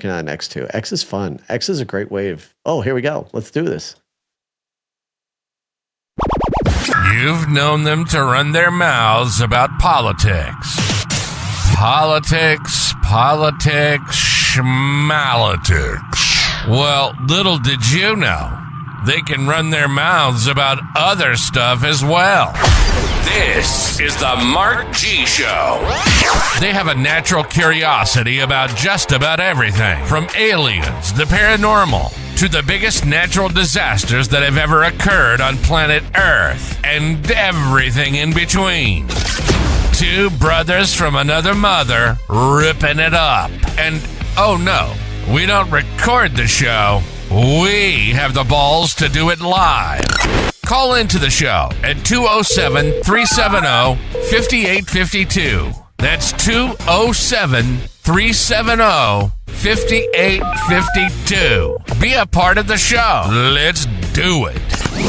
looking at X too. X is fun. X is a great way of. Oh, here we go. Let's do this. You've known them to run their mouths about politics. Politics, schmalitics. Well, little did you know, they can run their mouths about other stuff as well. This is the Mark G Show. They have a natural curiosity about just about everything, from aliens, the paranormal, to the biggest natural disasters that have ever occurred on planet Earth, and everything in between. Two brothers from another mother ripping it up. And, oh no, we don't record the show. We have the balls to do it live. Call into the show at 207-370-5852. That's 207-370-5852. Be a part of the show. Let's do it.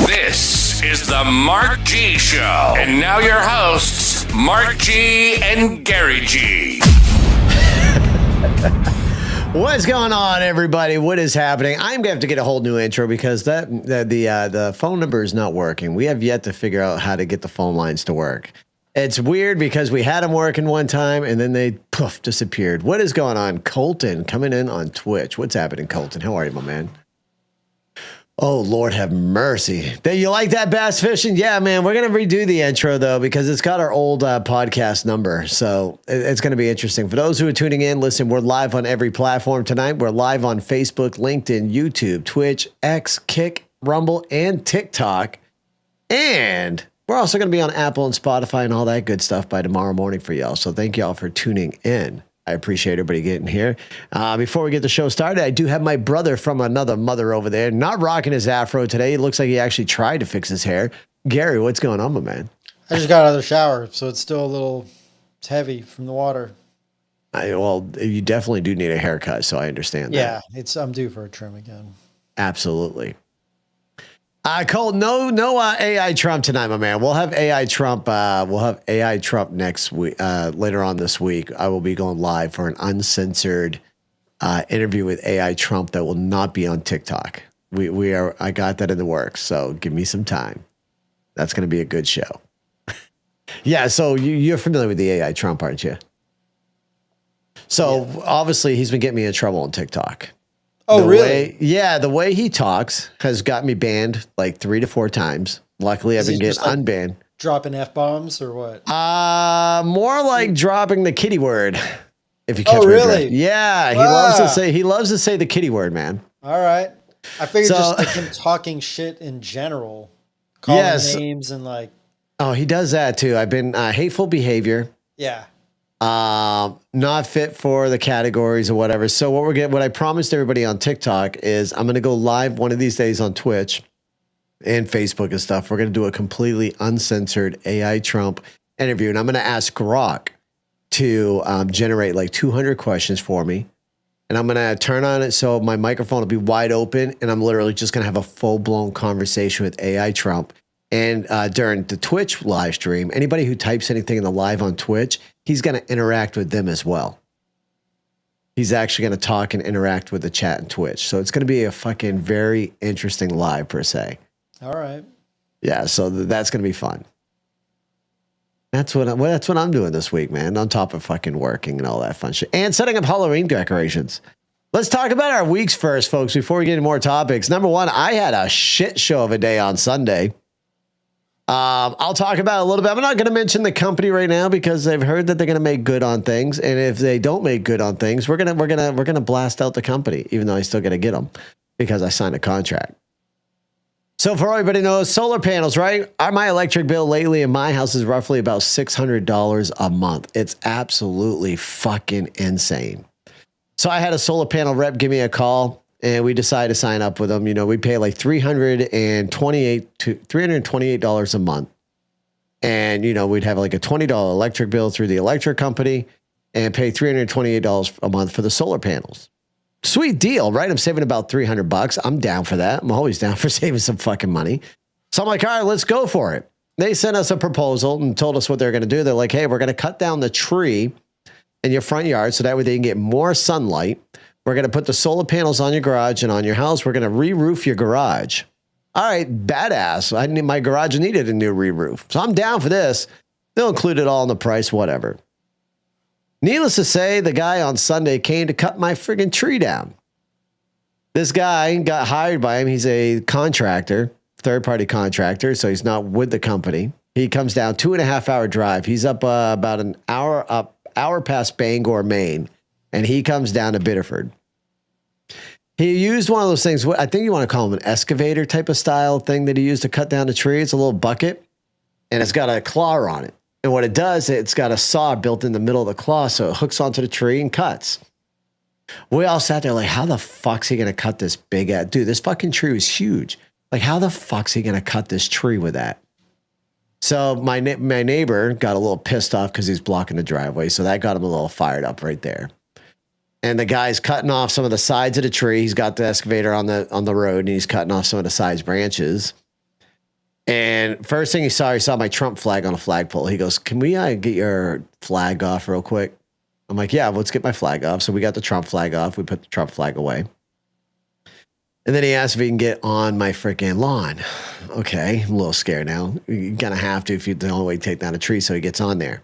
This is the Mark G Show. And now your hosts, Mark G and Gary G. What is going on, everybody? What is happening? I'm going to have to get a whole new intro because the phone number is not working. We have yet to figure out how to get the phone lines to work. It's weird because we had them working one time and then they disappeared. What is going on? Colton coming in on Twitch. What's happening, Colton? How are you, my man? Oh, Lord have mercy. You like that bass fishing? Yeah, man. We're going to redo the intro, though, because it's got our old podcast number. So it's going to be interesting. For those who are tuning in, listen, we're live on every platform tonight. We're live on Facebook, LinkedIn, YouTube, Twitch, X, Kick, Rumble, and TikTok. And we're also going to be on Apple and Spotify and all that good stuff by tomorrow morning for y'all. So thank y'all for tuning in. I appreciate everybody getting here. Before we get the show started, I do have my brother from another mother over there, not rocking his afro today. It looks like he actually tried to fix his hair. Gary, what's going on, my man? I just got out of the shower, so it's still a little heavy from the water. Well, you definitely do need a haircut, so I understand that. Yeah, I'm due for a trim again. Absolutely. Cole, no AI Trump tonight, my man. We'll have AI Trump. We'll have AI Trump next week. Later on this week, I will be going live for an uncensored interview with AI Trump that will not be on TikTok. I got that in the works, so give me some time. That's going to be a good show. Yeah. So you're familiar with the AI Trump, aren't you? So obviously he's been getting me in trouble on TikTok. Oh, really? The way he talks has got me banned like 3 to 4 times. Luckily, I've been getting unbanned. Dropping F-bombs or what? More like dropping the kitty word. If you catch Oh, really? Yeah, he loves to say the kitty word, man. All right. I figured just like him talking shit in general. Calling names and like. Oh, he does that too. I've been hateful behavior. Yeah. Not fit for the categories or whatever. So what I promised everybody on TikTok is I'm going to go live one of these days on Twitch and Facebook and stuff. We're going to do a completely uncensored AI Trump interview. And I'm going to ask Grok to generate like 200 questions for me. And I'm going to turn on it so my microphone will be wide open. And I'm literally just going to have a full blown conversation with AI Trump. And during the Twitch live stream, anybody who types anything in the live on Twitch, he's going to interact with them as well. He's actually going to talk and interact with the chat and Twitch. So it's going to be a fucking very interesting live per se. All right. Yeah, so that's going to be fun. That's what I'm doing this week, man, on top of fucking working and all that fun shit. And setting up Halloween decorations. Let's talk about our weeks first, folks, before we get into more topics. Number one, I had a shit show of a day on Sunday. I'll talk about it a little bit. I'm not going to mention the company right now because I've heard that they're going to make good on things, and if they don't make good on things, we're gonna blast out the company. Even though I still got to get them because I signed a contract. So for everybody knows, solar panels, right? My electric bill lately in my house is roughly about $600 a month. It's absolutely fucking insane. So I had a solar panel rep give me a call. And we decided to sign up with them. You know, we pay like $328 a month. And, you know, we'd have like a $20 electric bill through the electric company and pay $328 a month for the solar panels. Sweet deal, right? I'm saving about $300. I'm down for that. I'm always down for saving some fucking money. So I'm like, all right, let's go for it. They sent us a proposal and told us what they're going to do. They're like, hey, we're going to cut down the tree in your front yard so that way they can get more sunlight. We're going to put the solar panels on your garage and on your house. We're going to re-roof your garage. All right, badass. My garage needed a new re-roof. So I'm down for this. They'll include it all in the price, whatever. Needless to say, the guy on Sunday came to cut my friggin' tree down. This guy got hired by him. He's a contractor, third-party contractor, so he's not with the company. He comes down 2.5 hour drive. He's up about an hour past Bangor, Maine, and he comes down to Biddeford. He used one of those things, I think you want to call them an excavator type of style thing that he used to cut down the tree. It's a little bucket, and it's got a claw on it. And what it does, it's got a saw built in the middle of the claw, so it hooks onto the tree and cuts. We all sat there like, how the fuck's he going to cut this big ass? Dude, this fucking tree was huge. Like, how the fuck's he going to cut this tree with that? So my neighbor got a little pissed off because he's blocking the driveway. So that got him a little fired up right there. And the guy's cutting off some of the sides of the tree. He's got the excavator on the road, and he's cutting off some of the sides branches. And first thing he saw my Trump flag on a flagpole. He goes, "Can we get your flag off real quick?" I'm like, "Yeah, let's get my flag off." So we got the Trump flag off. We put the Trump flag away. And then he asked if he can get on my freaking lawn. Okay, I'm a little scared now. You're going to have to if you the only way to take down a tree. So he gets on there.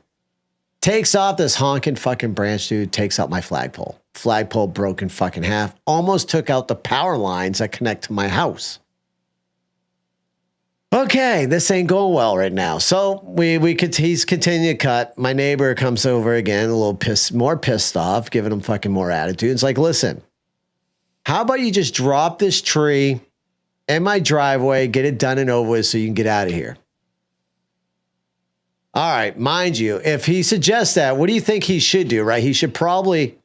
Takes off this honking fucking branch, dude. Takes out my flagpole. Flagpole broke in fucking half. Almost took out the power lines that connect to my house. Okay, this ain't going well right now. So he's continuing to cut. My neighbor comes over again, a little more pissed off, giving him fucking more attitude. It's like, listen, how about you just drop this tree in my driveway, get it done and over with so you can get out of here? All right, mind you, if he suggests that, what do you think he should do, right? He should probably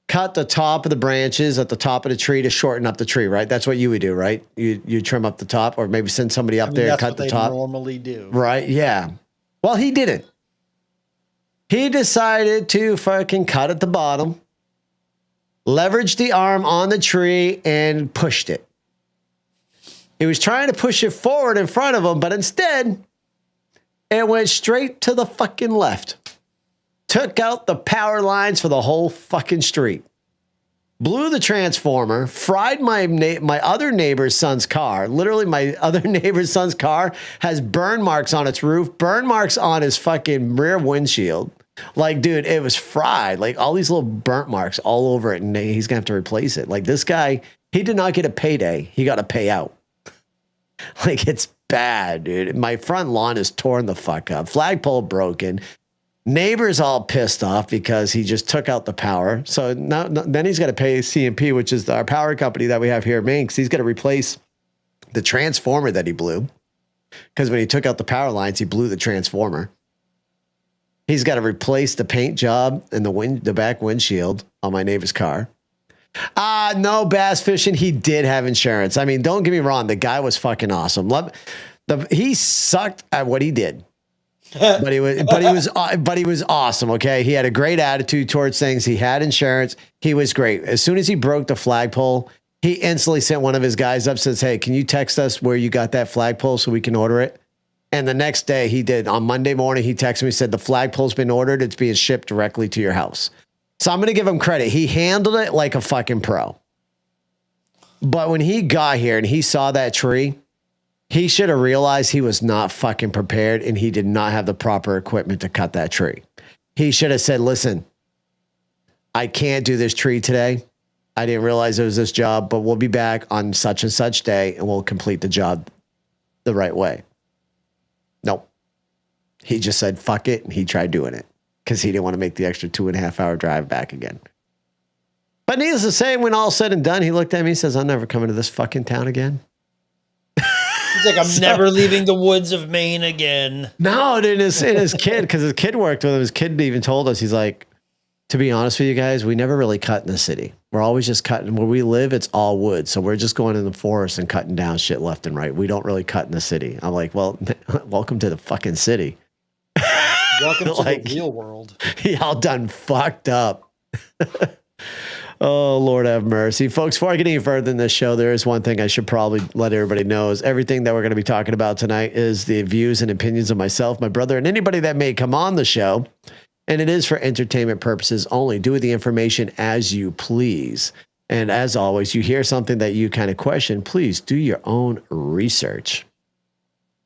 cut the top of the branches at the top of the tree to shorten up the tree, right? That's what you would do, right? You trim up the top, or maybe send somebody up there and cut the top. Normally do. Right, yeah. Well, he didn't. He decided to fucking cut at the bottom, leveraged the arm on the tree, and pushed it. He was trying to push it forward in front of him, but instead, it went straight to the fucking left. Took out the power lines for the whole fucking street. Blew the transformer, fried my other neighbor's son's car. Literally, my other neighbor's son's car has burn marks on its roof, burn marks on his fucking rear windshield. Like, dude, it was fried. Like, all these little burnt marks all over it, and he's going to have to replace it. Like, this guy, he did not get a payday. He got a payout. Like, it's bad, dude. My front lawn is torn the fuck up. Flagpole broken. Neighbors all pissed off because he just took out the power. So now, then he's got to pay CMP, which is our power company that we have here in Maine, because he's got to replace the transformer that he blew. Because when he took out the power lines, he blew the transformer. He's got to replace the paint job and the back windshield on my neighbor's car. No bass fishing. He did have insurance. I mean, don't get me wrong. The guy was fucking awesome. He sucked at what he did. but he was awesome. Okay. He had a great attitude towards things. He had insurance. He was great. As soon as he broke the flagpole, he instantly sent one of his guys up, says, "Hey, can you text us where you got that flagpole so we can order it?" And the next day he did. On Monday morning, he texted me, said, "The flagpole's been ordered. It's being shipped directly to your house." So I'm going to give him credit. He handled it like a fucking pro. But when he got here and he saw that tree, he should have realized he was not fucking prepared, and he did not have the proper equipment to cut that tree. He should have said, "Listen, I can't do this tree today. I didn't realize it was this job, but we'll be back on such and such day and we'll complete the job the right way." Nope. He just said, fuck it. And he tried doing it because he didn't want to make the extra 2.5 hour drive back again. But needless to say, when all said and done, he looked at me and says, "I'm never coming to this fucking town again." He's like, "I'm never leaving the woods of Maine again." No, dude, his kid, because his kid worked with him. His kid even told us, he's like, "To be honest with you guys, we never really cut in the city. We're always just cutting. Where we live, it's all wood. So we're just going in the forest and cutting down shit left and right. We don't really cut in the city." I'm like, "Well, welcome to the fucking city." Welcome to the real world. Y'all done fucked up. Oh, Lord have mercy. Folks, before I get any further in this show, there is one thing I should probably let everybody know is everything that we're going to be talking about tonight is the views and opinions of myself, my brother, and anybody that may come on the show. and it is for entertainment purposes only. Do with the information as you please. And as always, you hear something that you kind of question, please do your own research.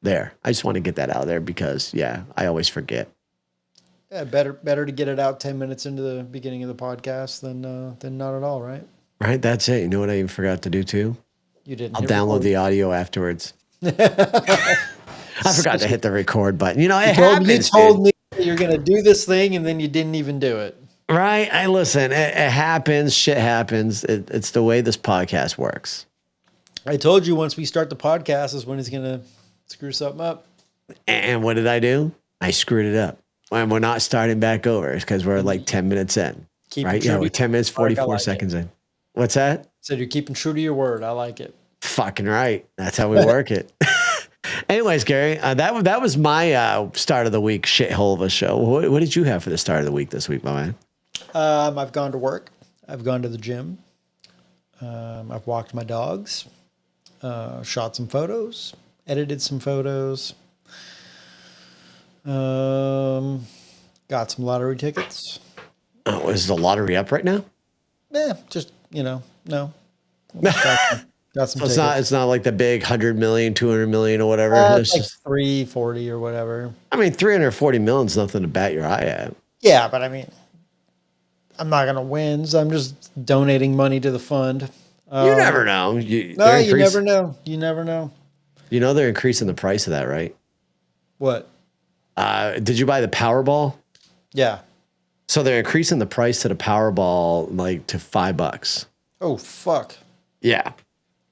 There. I just want to get that out there because, yeah, I always forget. Yeah, better to get it out 10 minutes into the beginning of the podcast than not at all, right? Right, that's it. You know what I even forgot to do too? You didn't. I'll download the audio afterwards. I forgot to hit the record button. You know, it happens. You told me you're going to do this thing, and then you didn't even do it. Right. I listen. It happens. Shit happens. It's the way this podcast works. I told you once we start the podcast is when he's going to screw something up. And what did I do? I screwed it up. And we're not starting back over because we're like 10 minutes in. Right? Yeah, we're 10 minutes, 44 seconds in. What's that? So you're keeping true to your word. I like it. Fucking right. That's how we work it. Anyways, Gary, that was my start of the week shithole of a show. What did you have for the start of the week this week, my man? I've gone to work. I've gone to the gym. I've walked my dogs. Shot some photos. Edited some photos. Got some lottery tickets. Oh, is the lottery up right now? Just, no. Got some so it's not like the big 100 million, 200 million or whatever. It's like 340 or whatever. I mean, 340 million is nothing to bat your eye at. Yeah, but I mean, I'm not going to win, so I'm just donating money to the fund. You never know. You never know. You never know. You know they're increasing the price of that, right? What? Did you buy the Powerball? Yeah. So they're increasing the price to the Powerball like to $5. Oh, fuck. Yeah.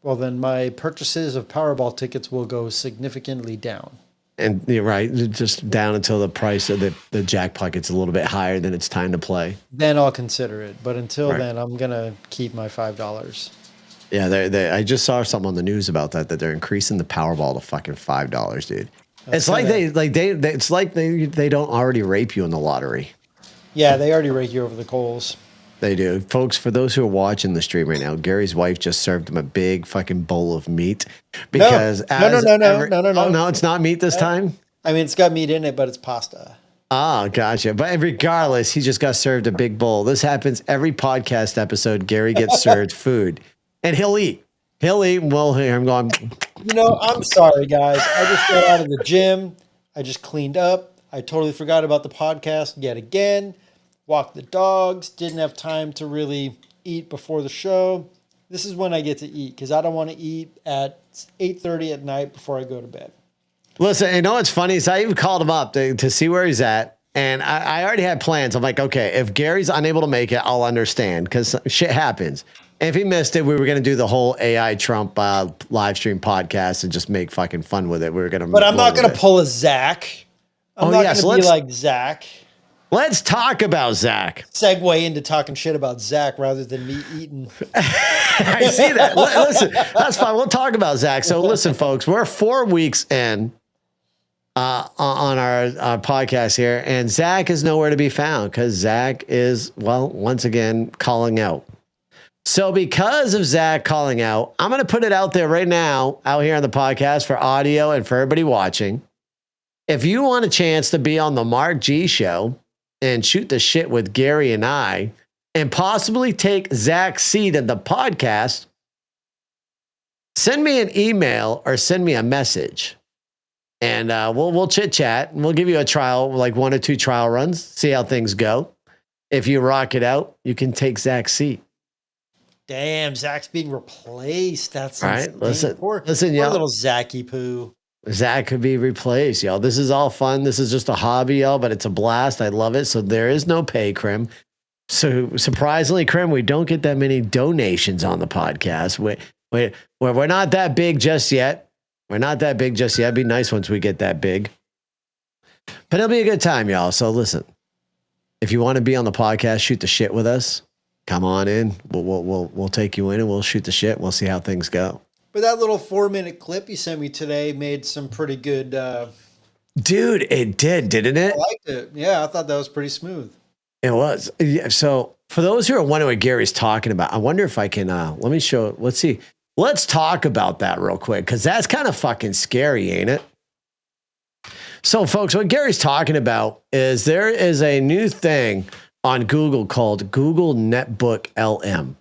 Well, then my purchases of Powerball tickets will go significantly down. And you're right, just down until the price of the jackpot gets a little bit higher, then it's time to play. Then I'll consider it. But until then, I'm going to keep my $5. Yeah, I just saw something on the news about that they're increasing the Powerball to fucking $5, dude. It's like they don't already rape you in the lottery. Yeah, they already rake you over the coals. They do. Folks, for those who are watching the stream right now, Gary's wife just served him a big fucking bowl of meat. Because no. Oh, no, it's not meat this time? I mean, it's got meat in it, but it's pasta. Oh, gotcha. But regardless, he just got served a big bowl. This happens every podcast episode. Gary gets served food. And he'll eat. And we'll hear him going. I'm sorry, guys. I just got out of the gym. I just cleaned up. I totally forgot about the podcast yet again. Walked the dogs. Didn't have time to really eat before the show. This is when I get to eat because I don't want to eat at 8:30 at night before I go to bed. Listen, you know what's funny is I even called him up to see where he's at. And I already had plans. I'm like, okay, if Gary's unable to make it, I'll understand because shit happens. And if he missed it, we were going to do the whole AI Trump live stream podcast and just make fucking fun with it. We were going to, but I'm not going to pull a Zach. I'm not going to be like Zach. Let's talk about Zach. Segue into talking shit about Zach rather than me eating. I see that. Listen, that's fine. We'll talk about Zach. So listen, folks, we're 4 weeks in on our podcast here, and Zach is nowhere to be found because Zach is, well, once again, calling out. So because of Zach calling out, I'm going to put it out there right now, out here on the podcast for audio and for everybody watching. If you want a chance to be on the Mark G Show and shoot the shit with Gary and I, and possibly take Zach's seat in the podcast, send me an email or send me a message. And we'll chit chat and we'll give you a trial, like 1 or 2 trial runs, see how things go. If you rock it out, you can take Zach's seat. Damn, Zach's being replaced. That's all right. Listen, poor y'all. Little Zachy poo. Zach could be replaced, y'all. This is all fun. This is just a hobby, y'all, but it's a blast. I love it. So there is no pay, Krim. So surprisingly, Krim, we don't get that many donations on the podcast. We're not that big just yet. It'd be nice once we get that big. But it'll be a good time, y'all. So listen, if you want to be on the podcast, shoot the shit with us. Come on in. We'll take you in and we'll shoot the shit. We'll see how things go. But that little 4-minute clip you sent me today made some pretty good. Dude, it did, didn't it? I liked it. Yeah, I thought that was pretty smooth. It was. Yeah, so for those who are wondering what Gary's talking about, I wonder if I can, let me show, let's see. Let's talk about that real quick because that's kind of fucking scary, ain't it? So, folks, what Gary's talking about is there is a new thing on Google called Google Netbook LM.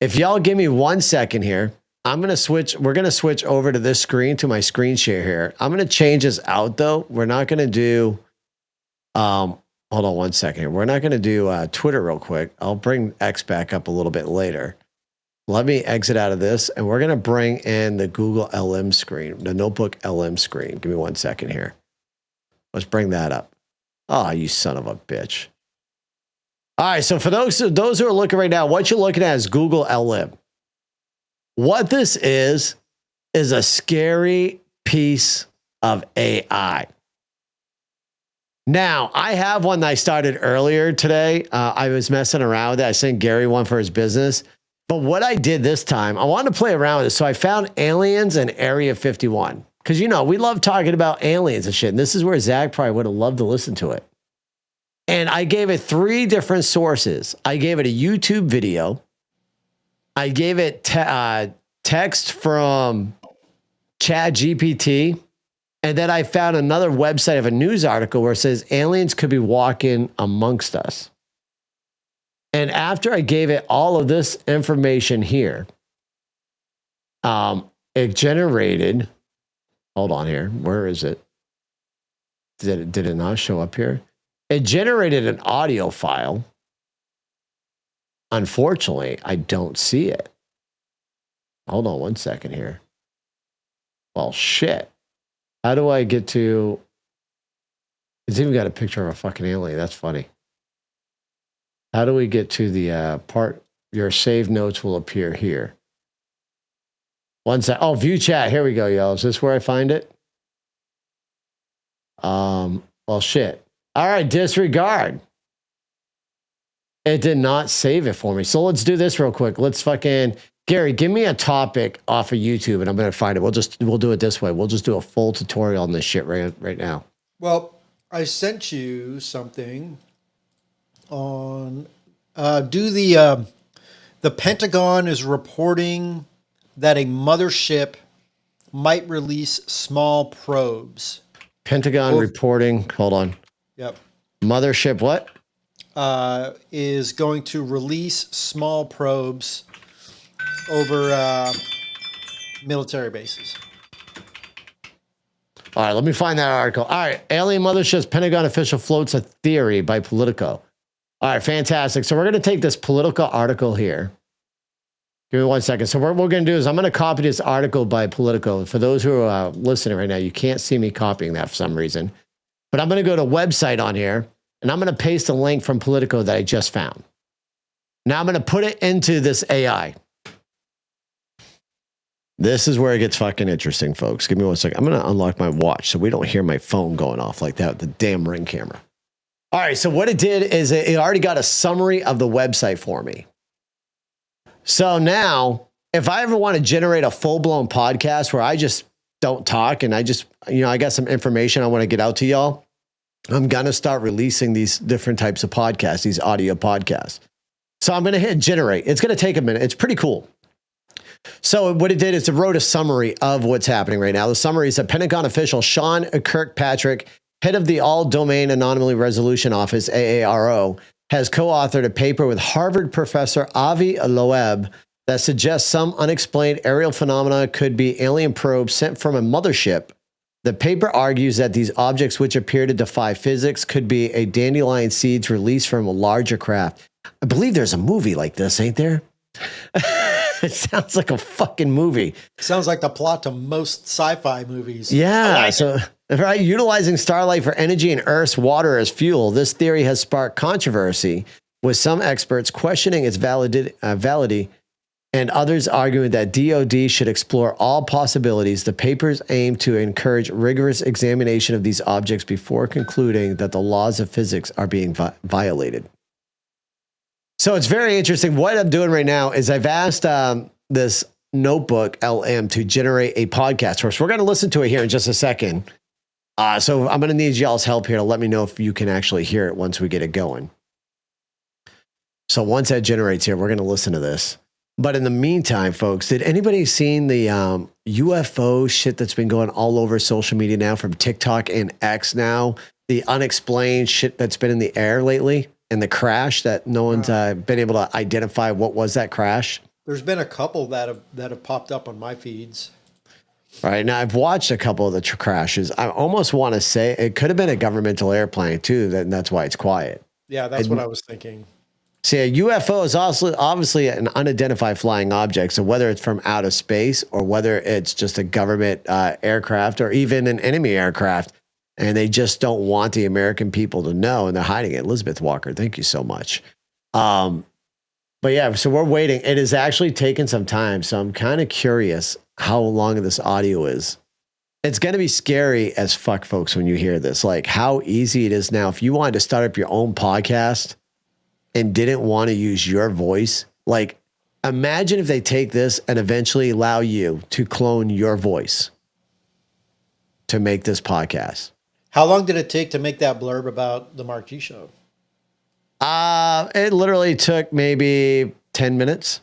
If y'all give me 1 second here, we're going to switch over to this screen, to my screen share here. I'm going to change this out though. We're not going to do, hold on 1 second here. We're not going to do Twitter real quick. I'll bring X back up a little bit later. Let me exit out of this and we're going to bring in the Google LM screen, the Notebook LM screen. Give me 1 second here. Let's bring that up. Oh, you son of a bitch. All right. So for those who are looking right now, what you're looking at is Google LM. What this is a scary piece of AI. Now, I have one that I started earlier today. I was messing around with it. I sent Gary one for his business. But what I did this time, I wanted to play around with it. So I found aliens and Area 51. Because, you know, we love talking about aliens and shit. And this is where Zach probably would have loved to listen to it. And I gave it 3 different sources. I gave it a YouTube video. I gave it text from ChatGPT. And then I found another website of a news article where it says aliens could be walking amongst us. And after I gave it all of this information here, it generated, hold on here, where is it? Did it not show up here? It generated an audio file. Unfortunately, I don't see it. Hold on 1 second here. Well, shit. How do I get to... It's even got a picture of a fucking alien. That's funny. How do we get to the part? Your saved notes will appear here. 1 sec. Oh, view chat. Here we go, y'all. Is this where I find it? Well, shit. All right, disregard. It did not save it for me. So let's do this real quick. Let's fucking... Gary, give me a topic off of YouTube and I'm going to find it. We'll do it this way. We'll just do a full tutorial on this shit right now. Well, I sent you something on the Pentagon is reporting that a mothership might release small probes. Pentagon reporting. Hold on. Yep. Mothership what? Is going to release small probes over military bases. All right, let me find that article. All right, alien motherships, Pentagon official floats a theory by Politico. All right, fantastic. So we're going to take this Politico article here. Give me 1 second. So what we're going to do is I'm going to copy this article by Politico. For those who are listening right now, you can't see me copying that for some reason. But I'm going to go to a website on here, and I'm going to paste a link from Politico that I just found. Now I'm going to put it into this AI. This is where it gets fucking interesting, folks. Give me 1 second. I'm going to unlock my watch so we don't hear my phone going off like that with the damn Ring camera. All right, so what it did is it already got a summary of the website for me. So now, if I ever want to generate a full-blown podcast where I just don't talk and I just, I got some information I want to get out to y'all, I'm going to start releasing these different types of podcasts, these audio podcasts. So I'm going to hit generate. It's going to take a minute. It's pretty cool. So what it did is it wrote a summary of what's happening right now. The summary is that Pentagon official Sean Kirkpatrick, head of the All-Domain Anomaly Resolution Office, AARO, has co-authored a paper with Harvard professor Avi Loeb that suggests some unexplained aerial phenomena could be alien probes sent from a mothership. The paper argues that these objects, which appear to defy physics, could be a dandelion seeds released from a larger craft. I believe there's a movie like this, ain't there? It sounds like a fucking movie. Sounds like the plot to most sci-fi movies. Yeah. So, right, utilizing starlight for energy and Earth's water as fuel, this theory has sparked controversy, with some experts questioning its validity and others arguing that DoD should explore all possibilities. The papers aim to encourage rigorous examination of these objects before concluding that the laws of physics are being violated. So it's very interesting. What I'm doing right now is I've asked this Notebook LM to generate a podcast for us. We're going to listen to it here in just a second. So I'm going to need y'all's help here to let me know if you can actually hear it once we get it going. So once that generates here, we're going to listen to this. But in the meantime, folks, did anybody seen the UFO shit that's been going all over social media now from TikTok and X now? The unexplained shit that's been in the air lately and the crash that no one's been able to identify what was that crash? There's been a couple that have popped up on my feeds. All right. Now, I've watched a couple of the crashes. I almost want to say it could have been a governmental airplane, too. That's why it's quiet. Yeah, that's what I was thinking. See, a UFO is also obviously an unidentified flying object. So whether it's from outer space or whether it's just a government aircraft or even an enemy aircraft, and they just don't want the American people to know, and they're hiding it. Elizabeth Walker, thank you so much. But yeah, so we're waiting. It has actually taken some time, so I'm kind of curious how long this audio is. It's going to be scary as fuck, folks, when you hear this. Like how easy it is now. If you wanted to start up your own podcast and didn't want to use your voice, like imagine if they take this and eventually allow you to clone your voice to make this podcast. How long did it take to make that blurb about the Mark G show? It literally took maybe 10 minutes.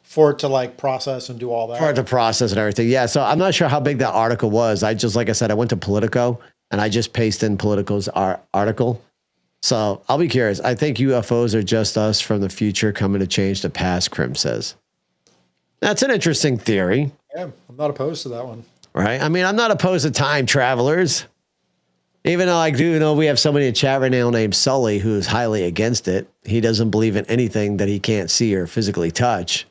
For it to like process and do all that? For it to process and everything. Yeah. So I'm not sure how big that article was. Like I said, I went to Politico and I just pasted in Politico's article. So I'll be curious. I think UFOs are just us from the future coming to change the past, Krim says. That's an interesting theory. Yeah, I'm not opposed to that one. Right? I mean, I'm not opposed to time travelers. Even though I do know we have somebody in chat right now named Sully who's highly against it. He doesn't believe in anything that he can't see or physically touch.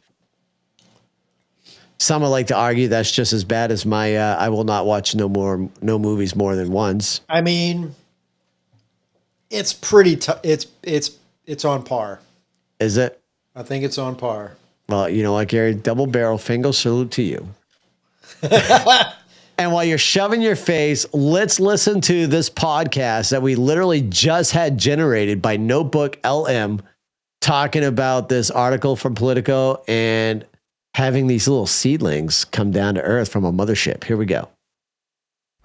Some would like to argue that's just as bad as my I will not watch no movies more than once. I mean, it's pretty it's on par. Is it? I think it's on par. Well, you know what, Gary? Double barrel finger salute to you. And while you're shoving your face, let's listen to this podcast that we literally just had generated by Notebook LM talking about this article from Politico and having these little seedlings come down to earth from a mothership. Here we go.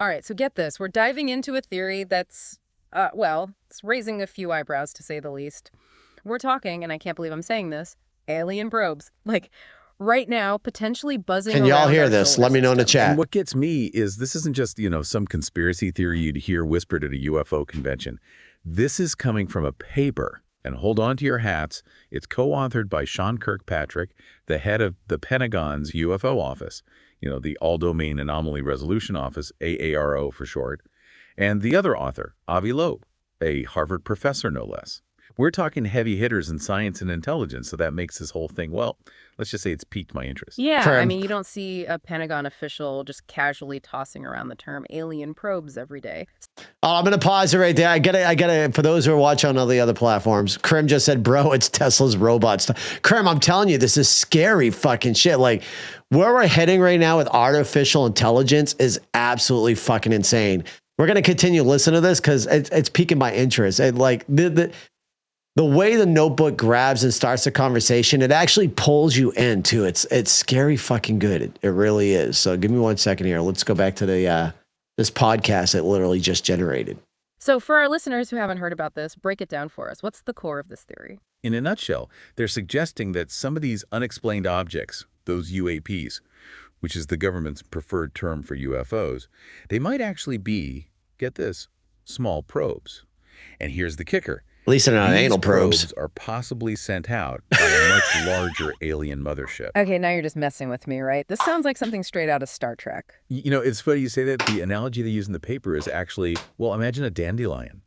All right, so get this. We're diving into a theory that's, it's raising a few eyebrows to say the least. We're talking, and I can't believe I'm saying this, alien probes. Like, right now, potentially buzzing Can y'all hear this? Let me know in the chat. And what gets me is this isn't just, some conspiracy theory you'd hear whispered at a UFO convention. This is coming from a paper. And hold on to your hats. It's co-authored by Sean Kirkpatrick, the head of the Pentagon's UFO office, the All-Domain Anomaly Resolution Office, AARO for short, and the other author, Avi Loeb, a Harvard professor no less. We're talking heavy hitters in science and intelligence, so that makes this whole thing, well, let's just say it's piqued my interest. Yeah, I mean, you don't see a Pentagon official just casually tossing around the term alien probes every day. Oh, I'm going to pause it right there. I gotta, for those who are watching on all the other platforms, Krim just said, bro, it's Tesla's robots. Krim, I'm telling you, this is scary fucking shit. Like, where we're heading right now with artificial intelligence is absolutely fucking insane. We're going to continue listening to this because it's piquing my interest. And like, the way the Notebook grabs and starts the conversation, it actually pulls you into it. It's scary fucking good. It really is. So give me 1 second here. Let's go back to the this podcast that literally just generated. So for our listeners who haven't heard about this, break it down for us. What's the core of this theory? In a nutshell, they're suggesting that some of these unexplained objects, those UAPs, which is the government's preferred term for UFOs, they might actually be, get this, small probes. And here's the kicker. At least they're not anal probes. Are possibly sent out by a much larger alien mothership. Okay, now you're just messing with me, right? This sounds like something straight out of Star Trek. It's funny you say that. The analogy they use in the paper is actually, well, imagine a dandelion.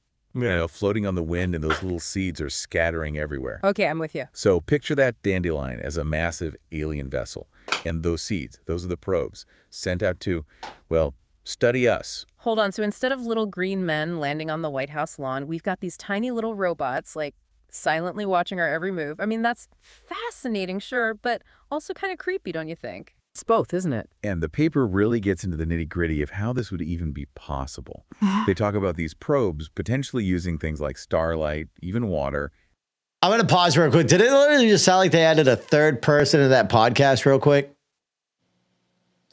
Floating on the wind and those little seeds are scattering everywhere. Okay, I'm with you. So picture that dandelion as a massive alien vessel. And those seeds, those are the probes, sent out to, well, study us. Hold on. So instead of little green men landing on the White House lawn, we've got these tiny little robots, like, silently watching our every move. I mean, that's fascinating, sure, but also kind of creepy, don't you think? It's both, isn't it? And the paper really gets into the nitty-gritty of how this would even be possible. They talk about these probes potentially using things like starlight, even water. I'm going to pause real quick. Did it literally just sound like they added a third person to that podcast real quick?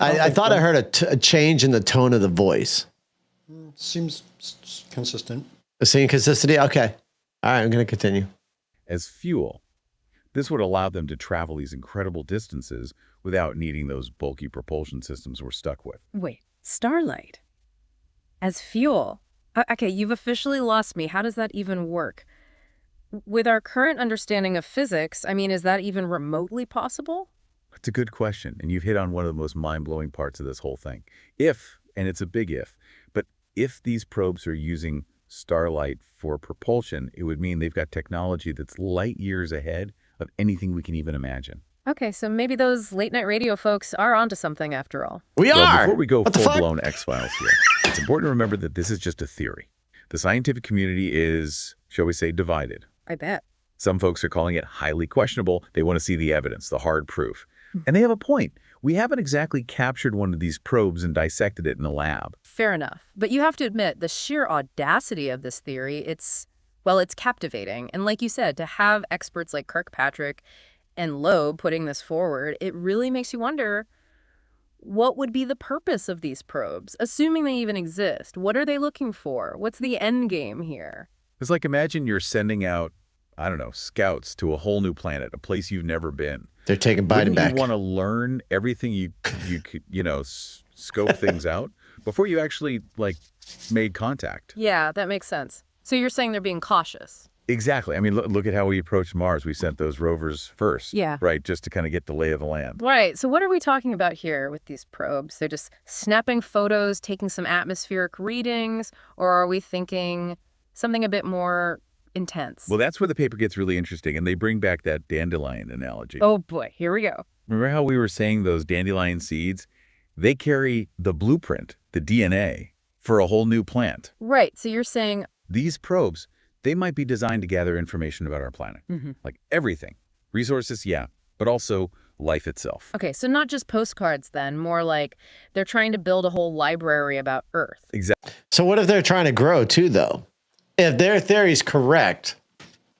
I thought I heard a change in the tone of the voice. Seems consistent. The same consistency? Okay. All right, I'm going to continue. As fuel. This would allow them to travel these incredible distances without needing those bulky propulsion systems we're stuck with. Wait, starlight as fuel. Okay, you've officially lost me. How does that even work? With our current understanding of physics, I mean, is that even remotely possible? It's a good question, and you've hit on one of the most mind-blowing parts of this whole thing. If, and it's a big but if these probes are using starlight for propulsion, it would mean they've got technology that's light years ahead of anything we can even imagine. Okay, so maybe those late-night radio folks are onto something after all. We are! Before we go What the fuck? full-blown X-Files here, it's important to remember that this is just a theory. The scientific community is, shall we say, divided. I bet. Some folks are calling it highly questionable. They want to see the evidence, the hard proof. And they have a point. We haven't exactly captured one of these probes and dissected it in a lab. Fair enough. But you have to admit, the sheer audacity of this theory, it's captivating. And like you said, to have experts like Kirkpatrick and Loeb putting this forward, it really makes you wonder, what would be the purpose of these probes? Assuming they even exist, what are they looking for? What's the end game here? It's like, imagine you're sending out, I don't know, scouts to a whole new planet, a place you've never been. They're taking Biden Wouldn't back. you want to learn everything you could, scope things out before you actually, made contact? Yeah, that makes sense. So you're saying they're being cautious? Exactly. I mean, look at how we approached Mars. We sent those rovers first. Yeah. Right, just to kind of get the lay of the land. Right. So what are we talking about here with these probes? They're just snapping photos, taking some atmospheric readings, or are we thinking something a bit more intense? Well, that's where the paper gets really interesting, and they bring back that dandelion analogy. Oh boy, here we go. Remember how we were saying those dandelion seeds? They carry the blueprint, the DNA, for a whole new plant. Right. So you're saying These probes, they might be designed to gather information about our planet. Like everything. Resources, yeah, but also life itself. okay, so not just postcards then, more like they're trying to build a whole library about Earth. Exactly. So what if they're trying to grow too, though? If their theory's correct,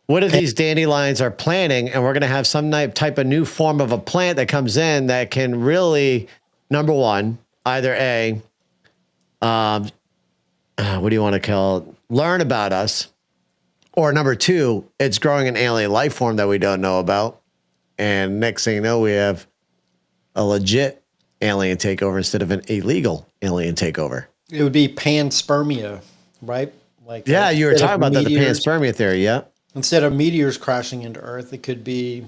what if these dandelions are planting and we're going to have some type of new form of a plant that comes in that can really, number one, either A, what do you want to call it? Learn about us. Or number two, it's growing an alien life form that we don't know about. And next thing you know, we have a legit alien takeover instead of an illegal alien takeover. It would be panspermia, right? Like Yeah, you were instead talking of about that, the meteors- panspermia theory, yeah. Instead of meteors crashing into Earth, it could be,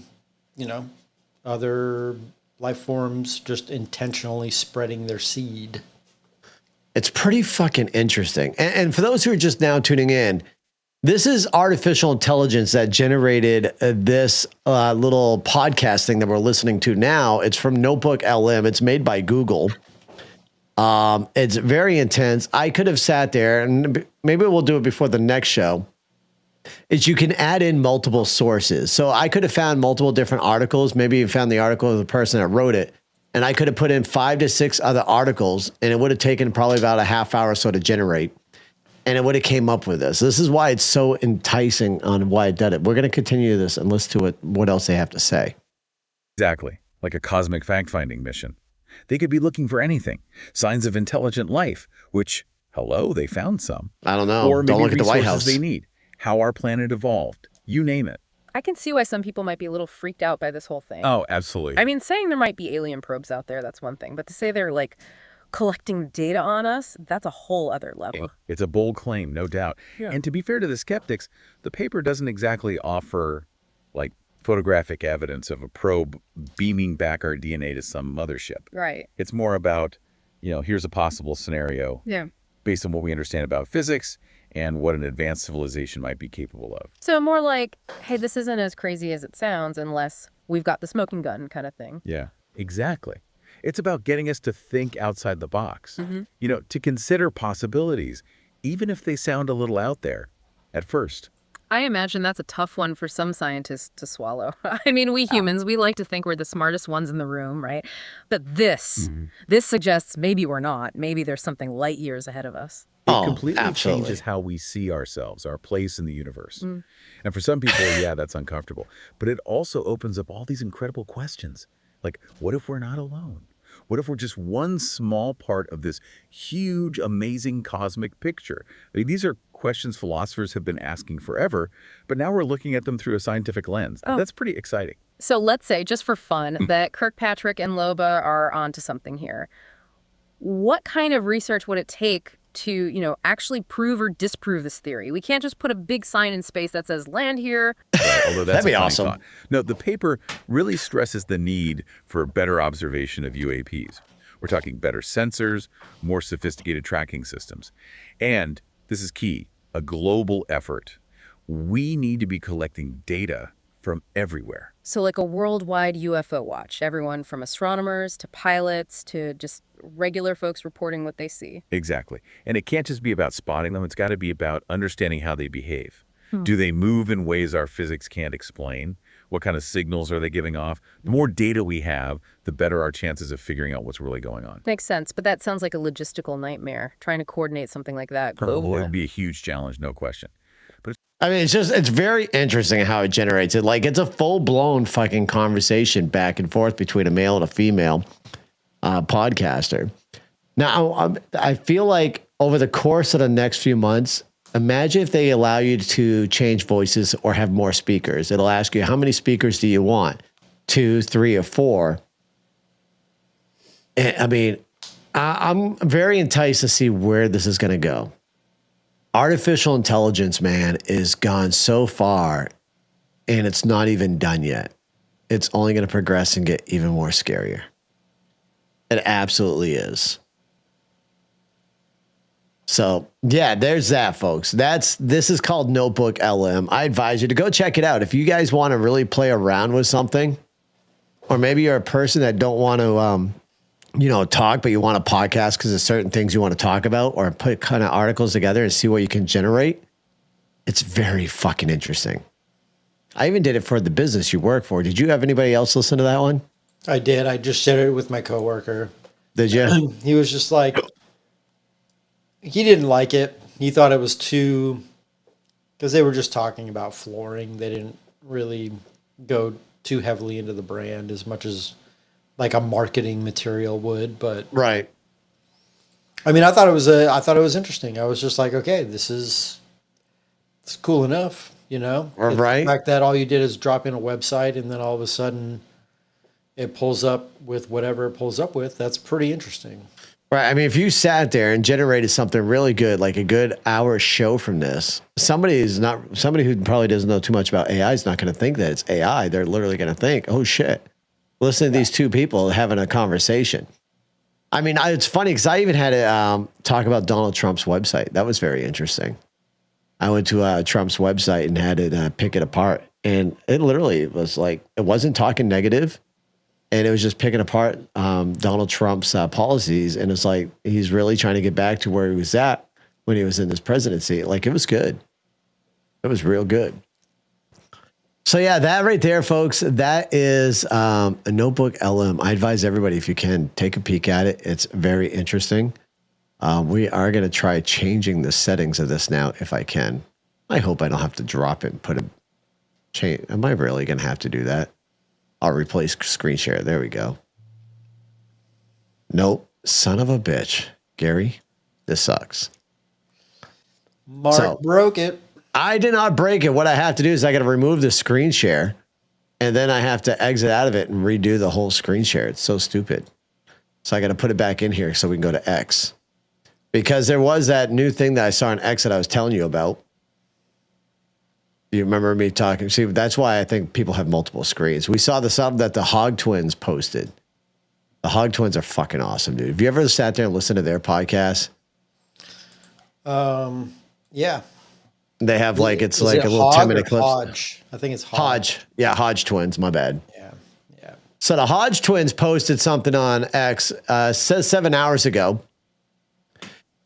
other life forms just intentionally spreading their seed. It's pretty fucking interesting. And for those who are just now tuning in, this is artificial intelligence that generated this little podcast thing that we're listening to now. It's from Notebook LM. It's made by Google. It's very intense. I could have sat there, and maybe we'll do it before the next show, is you can add in multiple sources. So I could have found multiple different articles, maybe even found the article of the person that wrote it, and I could have put in 5 to 6 other articles, and it would have taken probably about a half hour or so to generate. And it would have came up with this. This is why it's so enticing on why I did it. We're going to continue this and listen to what else they have to say. Exactly. Like a cosmic fact-finding mission. They could be looking for anything. Signs of intelligent life, which, hello, they found some. I don't know. Or maybe Don't look at the White resources House. they need. How our planet evolved. You name it. I can see why some people might be a little freaked out by this whole thing. Oh, absolutely. I mean, saying there might be alien probes out there, that's one thing. But to say they're collecting data on us, that's a whole other level. It's a bold claim, no doubt. Yeah. And to be fair to the skeptics, the paper doesn't exactly offer photographic evidence of a probe beaming back our DNA to some mothership. Right. It's more about, here's a possible scenario Yeah. based on what we understand about physics and what an advanced civilization might be capable of. So more like, hey, this isn't as crazy as it sounds unless we've got the smoking gun kind of thing. Yeah, exactly. It's about getting us to think outside the box, to consider possibilities, even if they sound a little out there at first. I imagine that's a tough one for some scientists to swallow. I mean, we humans, we like to think we're the smartest ones in the room, right? But this suggests maybe we're not. Maybe there's something light years ahead of us. It completely absolutely. changes how we see ourselves, our place in the universe. And for some people, yeah, that's uncomfortable. But it also opens up all these incredible questions. Like, what if we're not alone? What if we're just one small part of this huge, amazing cosmic picture? I mean, these are questions philosophers have been asking forever, but now we're looking at them through a scientific lens. Oh. That's pretty exciting. So let's say, just for fun, that Kirkpatrick and Loba are onto something here. What kind of research would it take to, actually prove or disprove this theory? We can't just put a big sign in space that says land here. Right, although that's That'd be a funny awesome. thought. No, the paper really stresses the need for better observation of UAPs. We're talking better sensors, more sophisticated tracking systems. And this is key, a global effort. We need to be collecting data from everywhere. So like a worldwide UFO watch, everyone from astronomers to pilots to just regular folks reporting what they see. Exactly. And it can't just be about spotting them. It's got to be about understanding how they behave. Do they move in ways our physics can't explain? What kind of signals are they giving off? The more data we have, the better our chances of figuring out what's really going on. Makes sense, but that sounds like a logistical nightmare, trying to coordinate something like that Oh, globally. it would be a huge challenge, no question. I mean, it's very interesting how it generates it. Like, it's a full blown fucking conversation back and forth between a male and a female podcaster. Now, I feel like over the course of the next few months, imagine if they allow you to change voices or have more speakers. It'll ask you, how many speakers do you want? 2, 3, or 4? I mean, I'm very enticed to see where this is going to go. Artificial intelligence, man, is gone so far, and it's not even done yet. It's only going to progress and get even more scarier. It absolutely is. So, yeah, there's that, folks. This is called Notebook LM. I advise you to go check it out. If you guys want to really play around with something, or maybe you're a person that don't want to talk, but you want a podcast because there's certain things you want to talk about, or put kind of articles together and see what you can generate. It's very fucking interesting. I even did it for the business you work for. Did you have anybody else listen to that one? I did. I just shared it with my coworker. Did you? He was just like, he didn't like it. He thought it was too, because they were just talking about flooring. They didn't really go too heavily into the brand as much as like a marketing material would. But Right. I mean, I thought it was interesting. I was just like, okay, it's cool enough, Right. The fact that all you did is drop in a website and then all of a sudden it pulls up with whatever it pulls up with. That's pretty interesting. Right. I mean, if you sat there and generated something really good, like a good hour show from this, somebody who probably doesn't know too much about AI is not going to think that it's AI. They're literally going to think, oh shit, listen to these two people having a conversation. I mean, it's funny because I even had to talk about Donald Trump's website. That was very interesting. I went to Trump's website and had to pick it apart. And it literally was like, it wasn't talking negative. And it was just picking apart Donald Trump's policies. And it's like, he's really trying to get back to where he was at when he was in his presidency. Like, it was good. It was real good. So yeah, that right there, folks, that is a Notebook LM. I advise everybody, if you can, take a peek at it. It's very interesting. We are going to try changing the settings of this now, if I can. I hope I don't have to drop it and put a change. Am I really going to have to do that? I'll replace screen share. There we go. Nope. Son of a bitch. Gary, this sucks. Mark broke it. I did not break it. What I have to do is I got to remove the screen share, and then I have to exit out of it and redo the whole screen share. It's so stupid. So I got to put it back in here so we can go to X. Because there was that new thing that I saw on X that I was telling you about. You remember me talking? See, that's why I think people have multiple screens. We saw the stuff that the Hog Twins posted. The Hog Twins are fucking awesome, dude. Have you ever sat there and listened to their podcast? Yeah. They have like, it's Is like it a little Hog 10-minute or clip. Hodge. I think it's Hodge. Hodge. Yeah, Hodge Twins. My bad. Yeah. Yeah. So the Hodge Twins posted something on X, says 7 hours ago.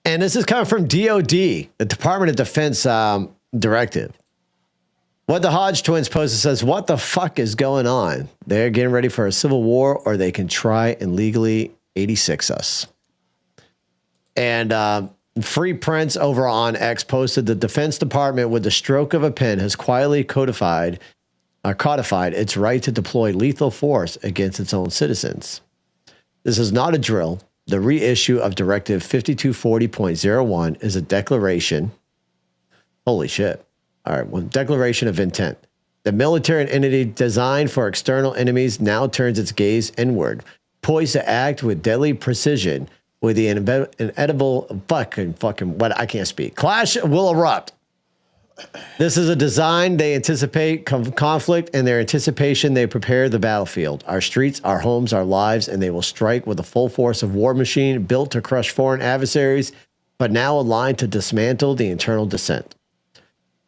And this is coming from DOD, the Department of Defense directive. What the Hodge Twins posted says, what the fuck is going on? They're getting ready for a civil war, or they can try and legally 86 us. And Free Prince over on X posted, the Defense Department, with the stroke of a pen, has quietly codified its right to deploy lethal force against its own citizens. This is not a drill. The reissue of Directive 5240.01 is a declaration. Holy shit. All right. Well, declaration of intent. The military entity designed for external enemies now turns its gaze inward, poised to act with deadly precision with the inevitable fucking what I can't speak. Clash will erupt. This is a design. They anticipate conflict, and their anticipation, they prepare the battlefield. Our streets, our homes, our lives, and they will strike with the full force of war machine built to crush foreign adversaries, but now aligned to dismantle the internal dissent.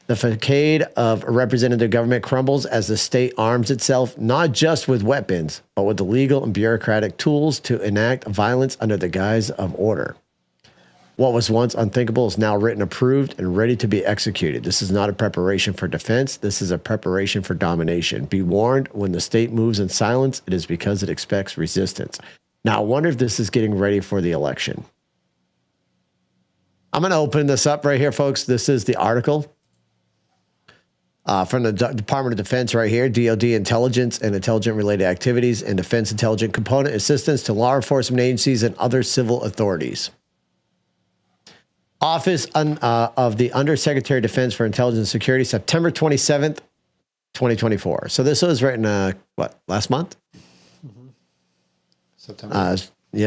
The facade of representative government crumbles as the state arms itself, not just with weapons, but with the legal and bureaucratic tools to enact violence under the guise of order. What was once unthinkable is now written, approved, and ready to be executed. This is not a preparation for defense. This is a preparation for domination. Be warned, when the state moves in silence, it is because it expects resistance. Now, I wonder if this is getting ready for the election. I'm going to open this up right here, folks. This is the article from the Department of Defense right here. DoD intelligence and intelligent-related activities and defense intelligence component assistance to law enforcement agencies and other civil authorities. Office of the Undersecretary of Defense for Intelligence and Security, September 27th, 2024. So this was written, last month? Mm-hmm. September.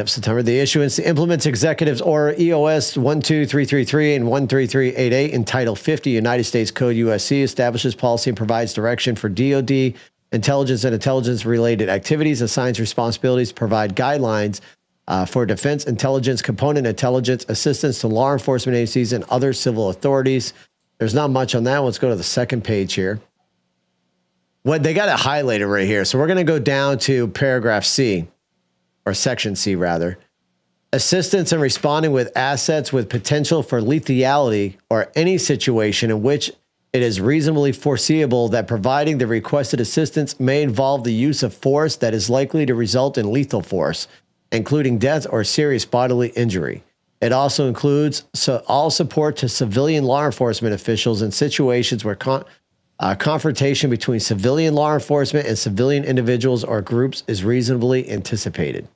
September. The issuance implements Executives Order EOS 12333 and 13388 in Title 50 United States Code USC, establishes policy and provides direction for DoD intelligence and intelligence-related activities, assigns responsibilities, provide guidelines for defense intelligence component intelligence assistance to law enforcement agencies and other civil authorities. There's not much on that. Let's go to the second page here. What they got it highlighted right here. So we're going to go down to paragraph C, or section C rather. Assistance in responding with assets with potential for lethality or any situation in which it is reasonably foreseeable that providing the requested assistance may involve the use of force that is likely to result in lethal force, including death or serious bodily injury. It also includes all support to civilian law enforcement officials in situations where confrontation between civilian law enforcement and civilian individuals or groups is reasonably anticipated.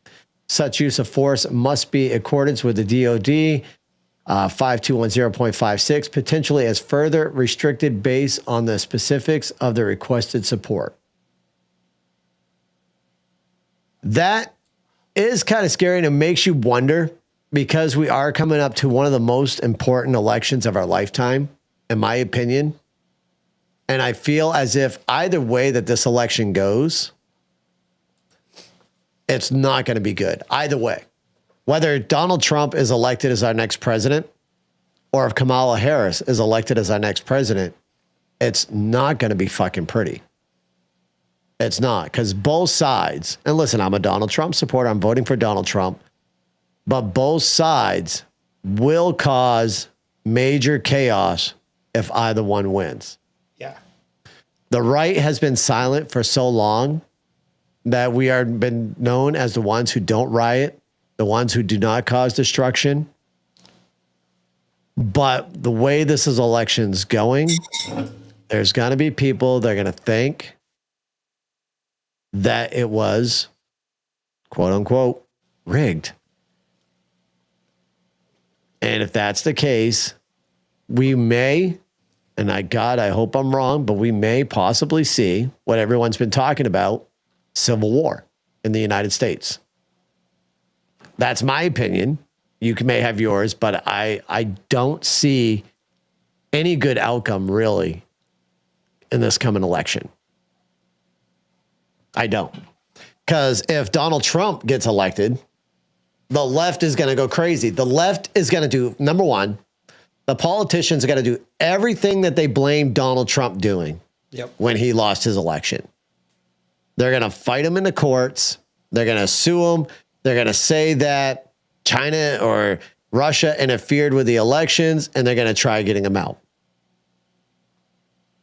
Such use of force must be in accordance with the DoD 5210.56, potentially as further restricted based on the specifics of the requested support. That is kind of scary, and it makes you wonder, because we are coming up to one of the most important elections of our lifetime, in my opinion. And I feel as if either way that this election goes, it's not going to be good. Either way. Whether Donald Trump is elected as our next president or if Kamala Harris is elected as our next president, it's not going to be fucking pretty. It's not, because both sides, and listen, I'm a Donald Trump supporter. I'm voting for Donald Trump. But both sides will cause major chaos if either one wins. Yeah. The right has been silent for so long that we are been known as the ones who don't riot, the ones who do not cause destruction. But the way this election's going, there's going to be people that are going to think that it was, quote unquote, rigged. And if that's the case, we may, and I hope I'm wrong, but we may possibly see what everyone's been talking about, civil war in the United States. That's my opinion. You may have yours, but I don't see any good outcome really in this coming election. I don't. Because if Donald Trump gets elected, the left is going to go crazy. The left is going to do, number one, the politicians are going to do everything that they blame Donald Trump doing when he lost his election. They're going to fight him in the courts. They're going to sue him. They're going to say that China or Russia interfered with the elections, and they're going to try getting him out.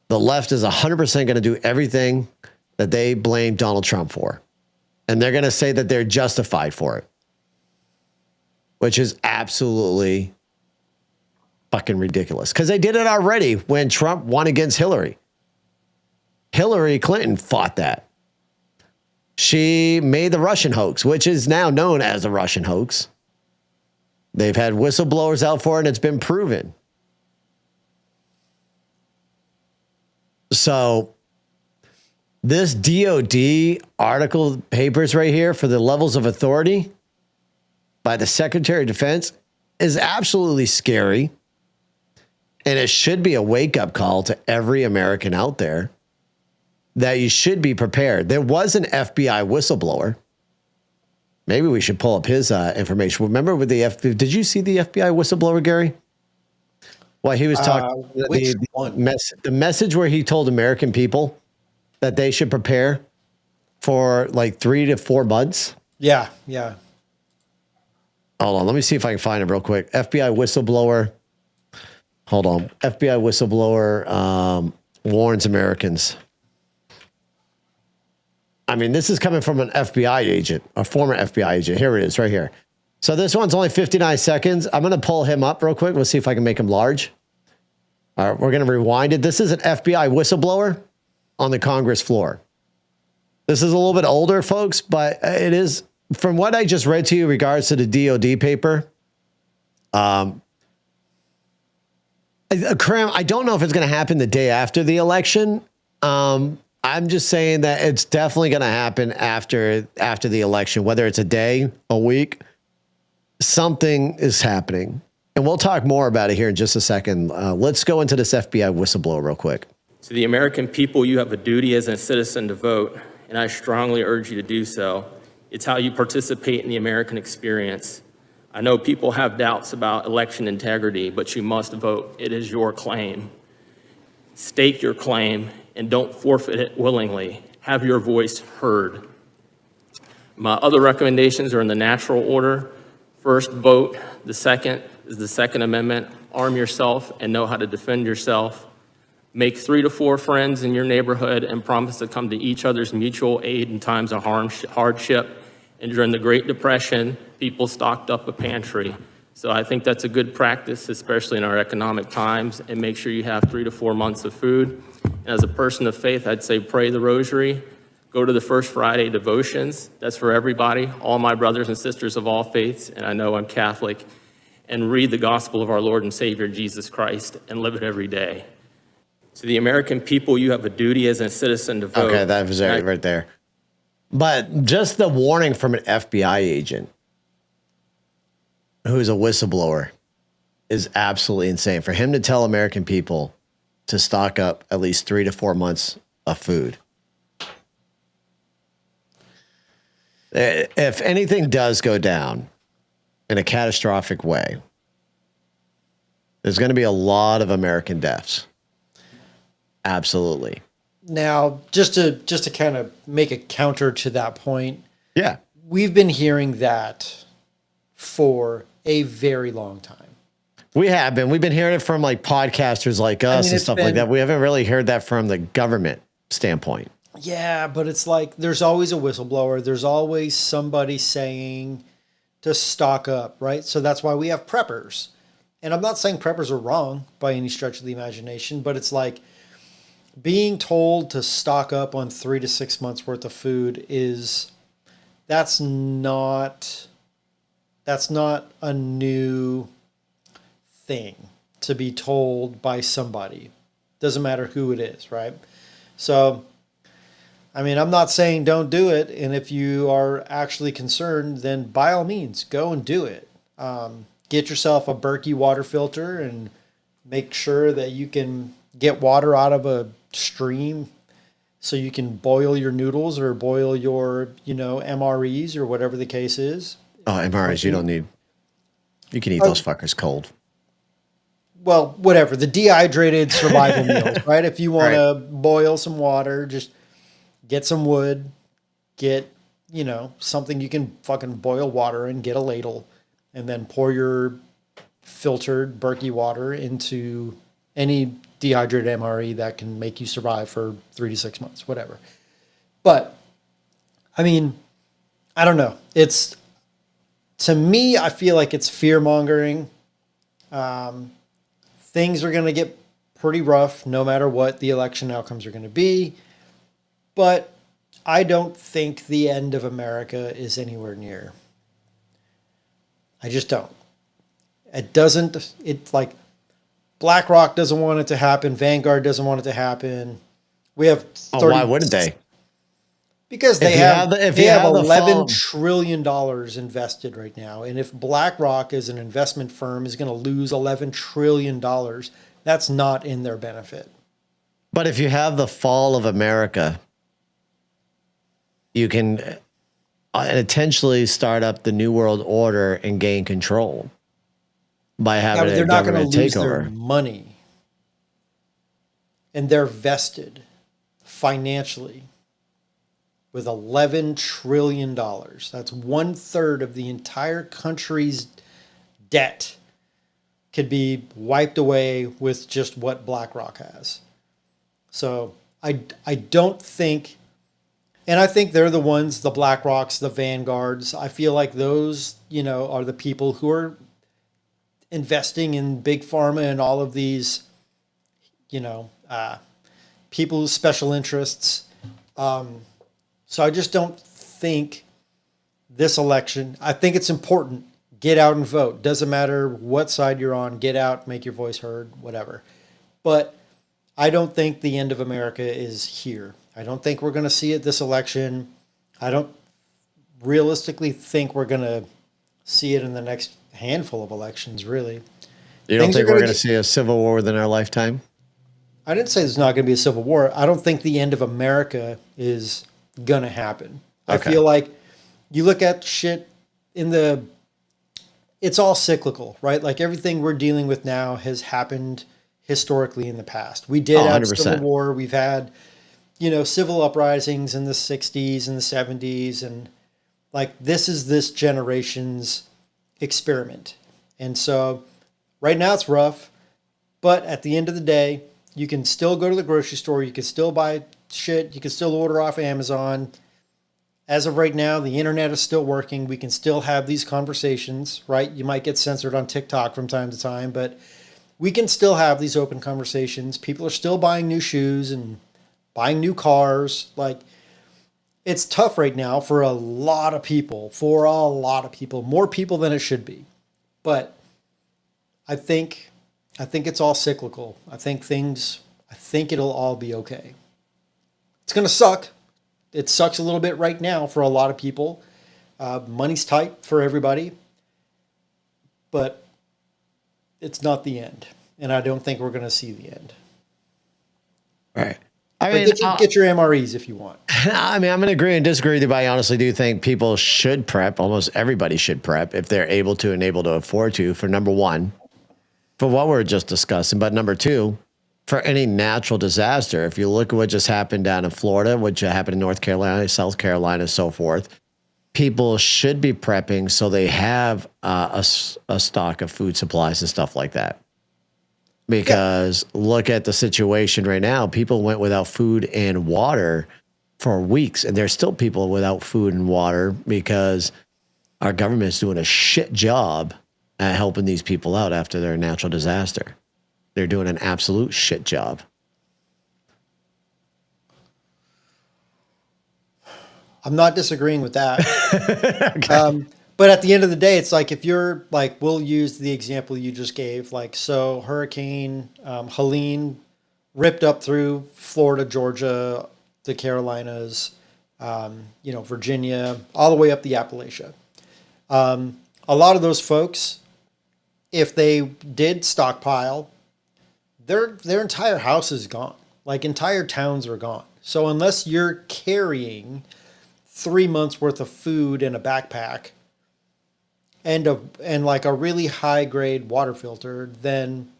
The left is 100% going to do everything that they blame Donald Trump for. And they're going to say that they're justified for it, which is absolutely fucking ridiculous. Because they did it already when Trump won against Hillary. Hillary Clinton fought that. She made the Russian hoax, which is now known as the Russian hoax. They've had whistleblowers out for it, and it's been proven. So this DOD article papers right here for the levels of authority by the Secretary of Defense is absolutely scary. And it should be a wake-up call to every American out there that you should be prepared. There was an FBI whistleblower. Maybe we should pull up his information. Remember with the did you see the FBI whistleblower, Gary? Well, he was talking the message where he told American people that they should prepare for like 3 to 4 months. Yeah. Hold on, let me see if I can find it real quick. FBI whistleblower. Hold on. FBI whistleblower warns Americans. I mean, this is coming from an FBI agent, a former FBI agent. Here it is, right here. So this one's only 59 seconds. I'm going to pull him up real quick. Let's see if I can make him large. All right, we're going to rewind it. This is an FBI whistleblower on the Congress floor. This is a little bit older, folks, but it is, from what I just read to you in regards to the DOD paper, Cram, I don't know if it's going to happen the day after the election. I'm just saying that it's definitely going to happen after the election, whether it's a day, a week, something is happening. And we'll talk more about it here in just a second. Let's go into this FBI whistleblower real quick. To the American people, you have a duty as a citizen to vote, and I strongly urge you to do so. It's how you participate in the American experience. I know people have doubts about election integrity, but you must vote. It is your claim. Stake your claim and don't forfeit it willingly. Have your voice heard. My other recommendations are in the natural order. First, vote. The second is the Second Amendment. Arm yourself and know how to defend yourself. Make 3 to 4 friends in your neighborhood and promise to come to each other's mutual aid in times of hardship. And during the Great Depression, people stocked up a pantry. So I think that's a good practice, especially in our economic times, and make sure you have 3 to 4 months of food. And as a person of faith, I'd say pray the rosary, go to the First Friday devotions. That's for everybody, all my brothers and sisters of all faiths, and I know I'm Catholic, and read the gospel of our Lord and Savior, Jesus Christ, and live it every day. To the American people, you have a duty as a citizen to vote. Okay, that was right there. But just the warning from an FBI agent who's a whistleblower is absolutely insane. For him to tell American people to stock up at least 3 to 4 months of food. If anything does go down in a catastrophic way, there's going to be a lot of American deaths. Absolutely. Now, just to kind of make a counter to that point, Yeah. we've been hearing that for a very long time. We have been. We've been hearing it from like podcasters like us and stuff like that. We haven't really heard that from the government standpoint. Yeah, but it's like there's always a whistleblower. There's always somebody saying to stock up, right? So that's why we have preppers. And I'm not saying preppers are wrong by any stretch of the imagination, but it's like being told to stock up on 3 to 6 months worth of food that's not a new thing to be told by somebody. Doesn't matter who it is, right? So, I mean, I'm not saying don't do it. And if you are actually concerned, then by all means, go and do it. Get yourself a Berkey water filter and make sure that you can get water out of a stream so you can boil your noodles or boil your, MREs or whatever the case is. Oh, MREs, you don't need. You can eat those fuckers cold. Well, whatever. The dehydrated survival meals, right? If you want to boil some water, just get some wood, get, something you can fucking boil water in, get a ladle, and then pour your filtered Berkey water into any dehydrated MRE that can make you survive for 3 to 6 months, whatever. But, I mean, I don't know. To me, I feel like it's fear-mongering. Things are going to get pretty rough no matter what the election outcomes are going to be. But I don't think the end of America is anywhere near. I just don't. It doesn't, it's like BlackRock doesn't want it to happen. Vanguard doesn't want it to happen. We have 30, why wouldn't they? because If they you have, have the- if they you have have the $11 fall- trillion invested right now. And if BlackRock as an investment firm is going to lose $11 trillion, that's not in their benefit. But if you have the fall of America, you can potentially start up the New World Order and gain control by Yeah, having but a they're not going government to lose their takeover. money. And they're vested financially with $11 trillion. That's 1/3 of the entire country's debt could be wiped away with just what BlackRock has. So I don't think, and I think they're the ones, the BlackRocks, the Vanguards. I feel like those, are the people who are investing in big pharma and all of these, people's special interests. So I just don't think this election, I think it's important. Get out and vote. Doesn't matter what side you're on. Get out, make your voice heard, whatever. But I don't think the end of America is here. I don't think we're going to see it this election. I don't realistically think we're going to see it in the next handful of elections, really. You don't Things think are we're gonna going to get- see a civil war within our lifetime? I didn't say there's not going to be a civil war. I don't think the end of America is going to happen. I Okay. feel like you look at shit it's all cyclical, right? Like everything we're dealing with now has happened historically in the past. We did Oh, have 100%. civil war. We've had, civil uprisings in the 60s and the 70s. And like, this is this generation's experiment. And so right now it's rough, but at the end of the day, you can still go to the grocery store. You can still buy shit. You can still order off Amazon. As of right now, the internet is still working. We can still have these conversations, right? You might get censored on TikTok from time to time, but we can still have these open conversations. People are still buying new shoes and buying new cars. Like, it's tough right now for a lot of people, more people than it should be. But I think it's all cyclical. I think it'll all be okay. It's going to suck. It sucks a little bit right now for a lot of people. Money's tight for everybody, but it's not the end. And I don't think we're going to see the end. Right. I But mean, get your MREs if you want. I'm going to agree and disagree with you, but I honestly do think people should prep. Almost everybody should prep if they're able to and able to afford to, for number one, for what we're just discussing. But number two, for any natural disaster. If you look at what just happened down in Florida, what just happened in North Carolina, South Carolina, so forth, people should be prepping so they have a stock of food supplies and stuff like that. Because look at the situation right now. People went without food and water for weeks, and there's still people without food and water because our government is doing a shit job at helping these people out after their natural disaster. They're doing an absolute shit job. I'm not disagreeing with that. Okay. But at the end of the day, it's like, if you're like, we'll use the example you just gave. Like, so Hurricane Helene ripped up through Florida, Georgia, the Carolinas, Virginia, all the way up the Appalachia. A lot of those folks, if they did stockpile, their entire house is gone. Like, entire towns are gone. So unless you're carrying 3 months worth of food in a backpack and like a really high grade water filter, then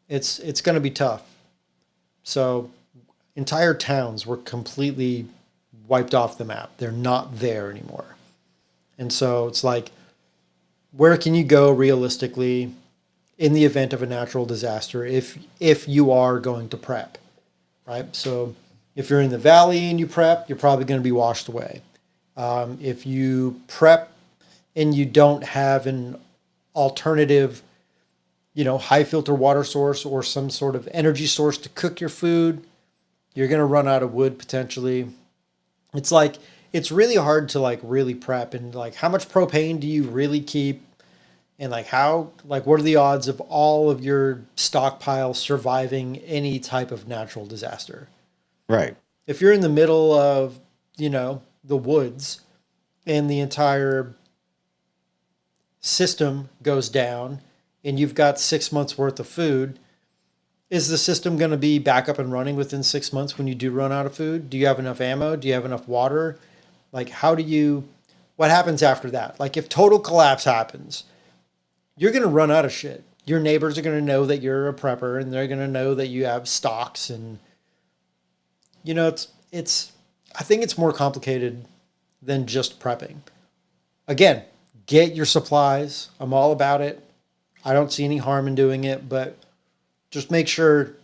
it's going to be tough. So entire towns were completely wiped off the map. They're not there anymore. And so it's like, where can you go realistically in the event of a natural disaster if you are going to prep, right? So if you're in the valley and you prep, you're probably going to be washed away. If you prep and you don't have an alternative, high filter water source or some sort of energy source to cook your food, You're going to run out of wood potentially. It's like, it's really hard to like really prep, and like how much propane do you really keep? And like what are the odds of all of your stockpile surviving any type of natural disaster? Right. If you're in the middle of, the woods and the entire system goes down and you've got 6 months worth of food, is the system going to be back up and running within 6 months when you do run out of food? Do you have enough ammo? Do you have enough water? Like, what happens after that? Like, if total collapse happens, you're going to run out of shit. Your neighbors are going to know that you're a prepper, and they're going to know that you have stocks. And, I think it's more complicated than just prepping. Again, get your supplies. I'm all about it. I don't see any harm in doing it, but just make sure,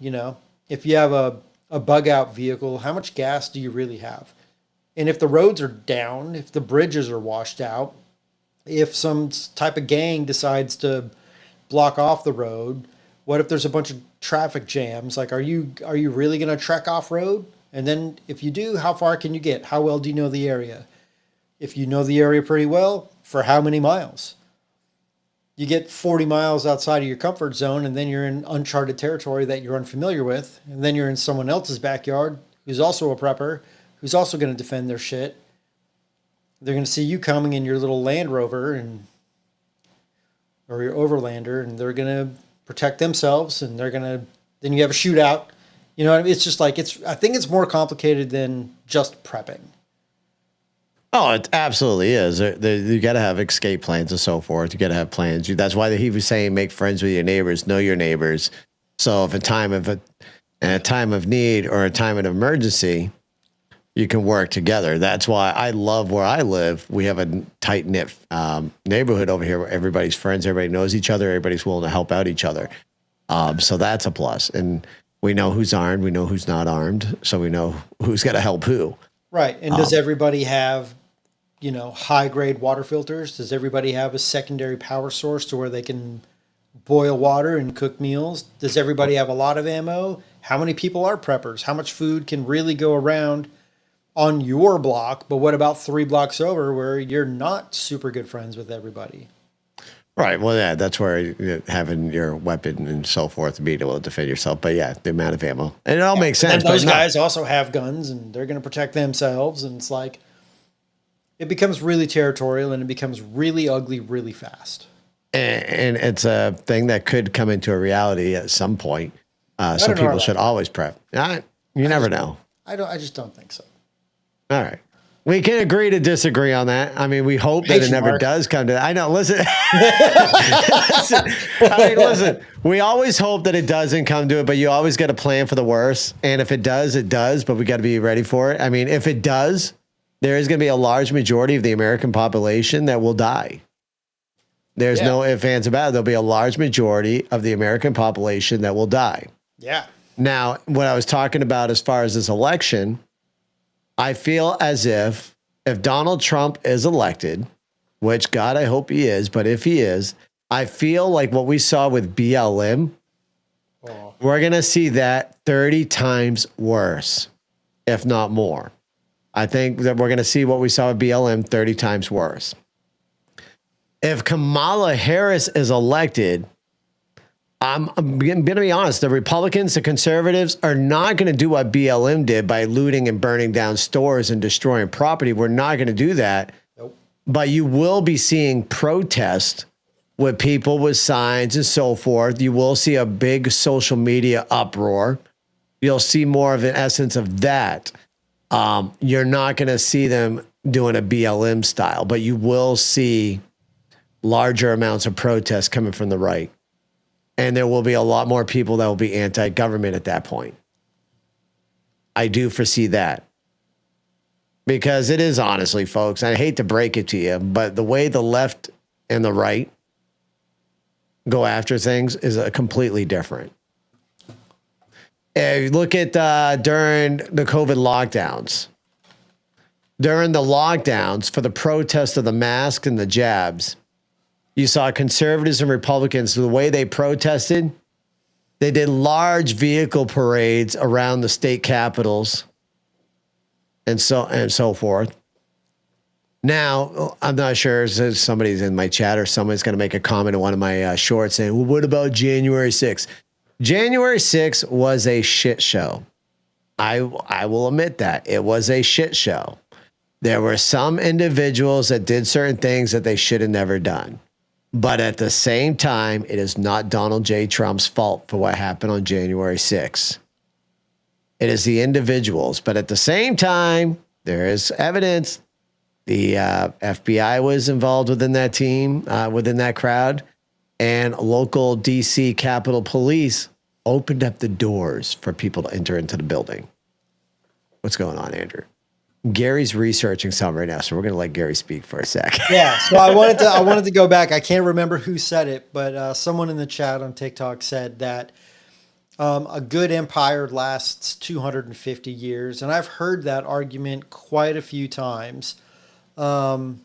if you have a bug out vehicle, how much gas do you really have? And if the roads are down, if the bridges are washed out, if some type of gang decides to block off the road, what if there's a bunch of traffic jams? Like, are you really going to trek off road? And then if you do, how far can you get? How well do you know the area? If you know the area pretty well, for how many miles? You get 40 miles outside of your comfort zone, and then you're in uncharted territory that you're unfamiliar with. And then you're in someone else's backyard who's also a prepper, who's also going to defend their shit. They're going to see you coming in your little Land Rover or your Overlander, and they're going to protect themselves, and then you have a shootout. You know what I mean? It's just like, I think it's more complicated than just prepping. Oh, it absolutely is. You got to have escape plans and so forth. You got to have plans. That's why he was saying make friends with your neighbors, know your neighbors. So if in a time of need or a time of emergency, you can work together. That's why I love where I live. We have a tight knit neighborhood over here where everybody's friends, everybody knows each other, everybody's willing to help out each other. So that's a plus. And we know who's armed, we know who's not armed, so we know who's got to help who. Right. And does everybody have, high grade water filters? Does everybody have a secondary power source to where they can boil water and cook meals? Does everybody have a lot of ammo? How many people are preppers? How much food can really go around on your block? But what about 3 blocks over where you're not super good friends with everybody? Right. Well, yeah, that's where having your weapon and so forth, being able to defend yourself. But yeah, the amount of ammo. And it all makes sense. And those guys also have guns, and they're going to protect themselves. And it's like, it becomes really territorial, and it becomes really ugly really fast. And it's a thing that could come into a reality at some point. So people should always prep. You never know. I just don't think so. All right. We can agree to disagree on that. I mean, we hope that it never does come to that. I know. Listen. Listen. We always hope that it doesn't come to it, but you always got to plan for the worst. And if it does, it does, but we got to be ready for it. I mean, if it does, there is going to be a large majority of the American population that will die. There's no ifs, ands, about it. There'll be a large majority of the American population that will die. Yeah. Now, what I was talking about as far as this election, I feel as if Donald Trump is elected, which God, I hope he is, but if he is, I feel like what we saw with BLM, we're going to see that 30 times worse, if not more. I think that we're going to see what we saw with BLM 30 times worse. If Kamala Harris is elected, I'm going to be honest. The Republicans, the conservatives are not going to do what BLM did by looting and burning down stores and destroying property. We're not going to do that. Nope. But you will be seeing protest with people with signs and so forth. You will see a big social media uproar. You'll see more of an essence of that. You're not going to see them doing a BLM style, but you will see larger amounts of protest coming from the right. And there will be a lot more people that will be anti-government at that point. I do foresee that. Because it is honestly, folks, I hate to break it to you, but the way the left and the right go after things is completely different. Look at during the COVID lockdowns. During the lockdowns for the protest of the mask and the jabs, you saw conservatives and Republicans, the way they protested, They did large vehicle parades around the state capitals and so forth. Now, I'm not sure if somebody's in my chat or someone's going to make a comment on one of my shorts saying, well, what about January 6th? January 6th was a shit show. I will admit that. It was a shit show. There were some individuals that did certain things that they should have never done. But at the same time, it is not Donald J. Trump's fault for what happened on January 6th. It is the individuals. But at the same time, there is evidence. The FBI was involved within that team, within that crowd, and local D.C. Capitol Police opened up the doors for people to enter into the building. What's going on, Andrew? Gary's researching something right now, so we're going to let Gary speak for a sec. Yeah, so I wanted to go back. I can't remember who said it, but someone in the chat on TikTok said that a good empire lasts 250 years, and I've heard that argument quite a few times. But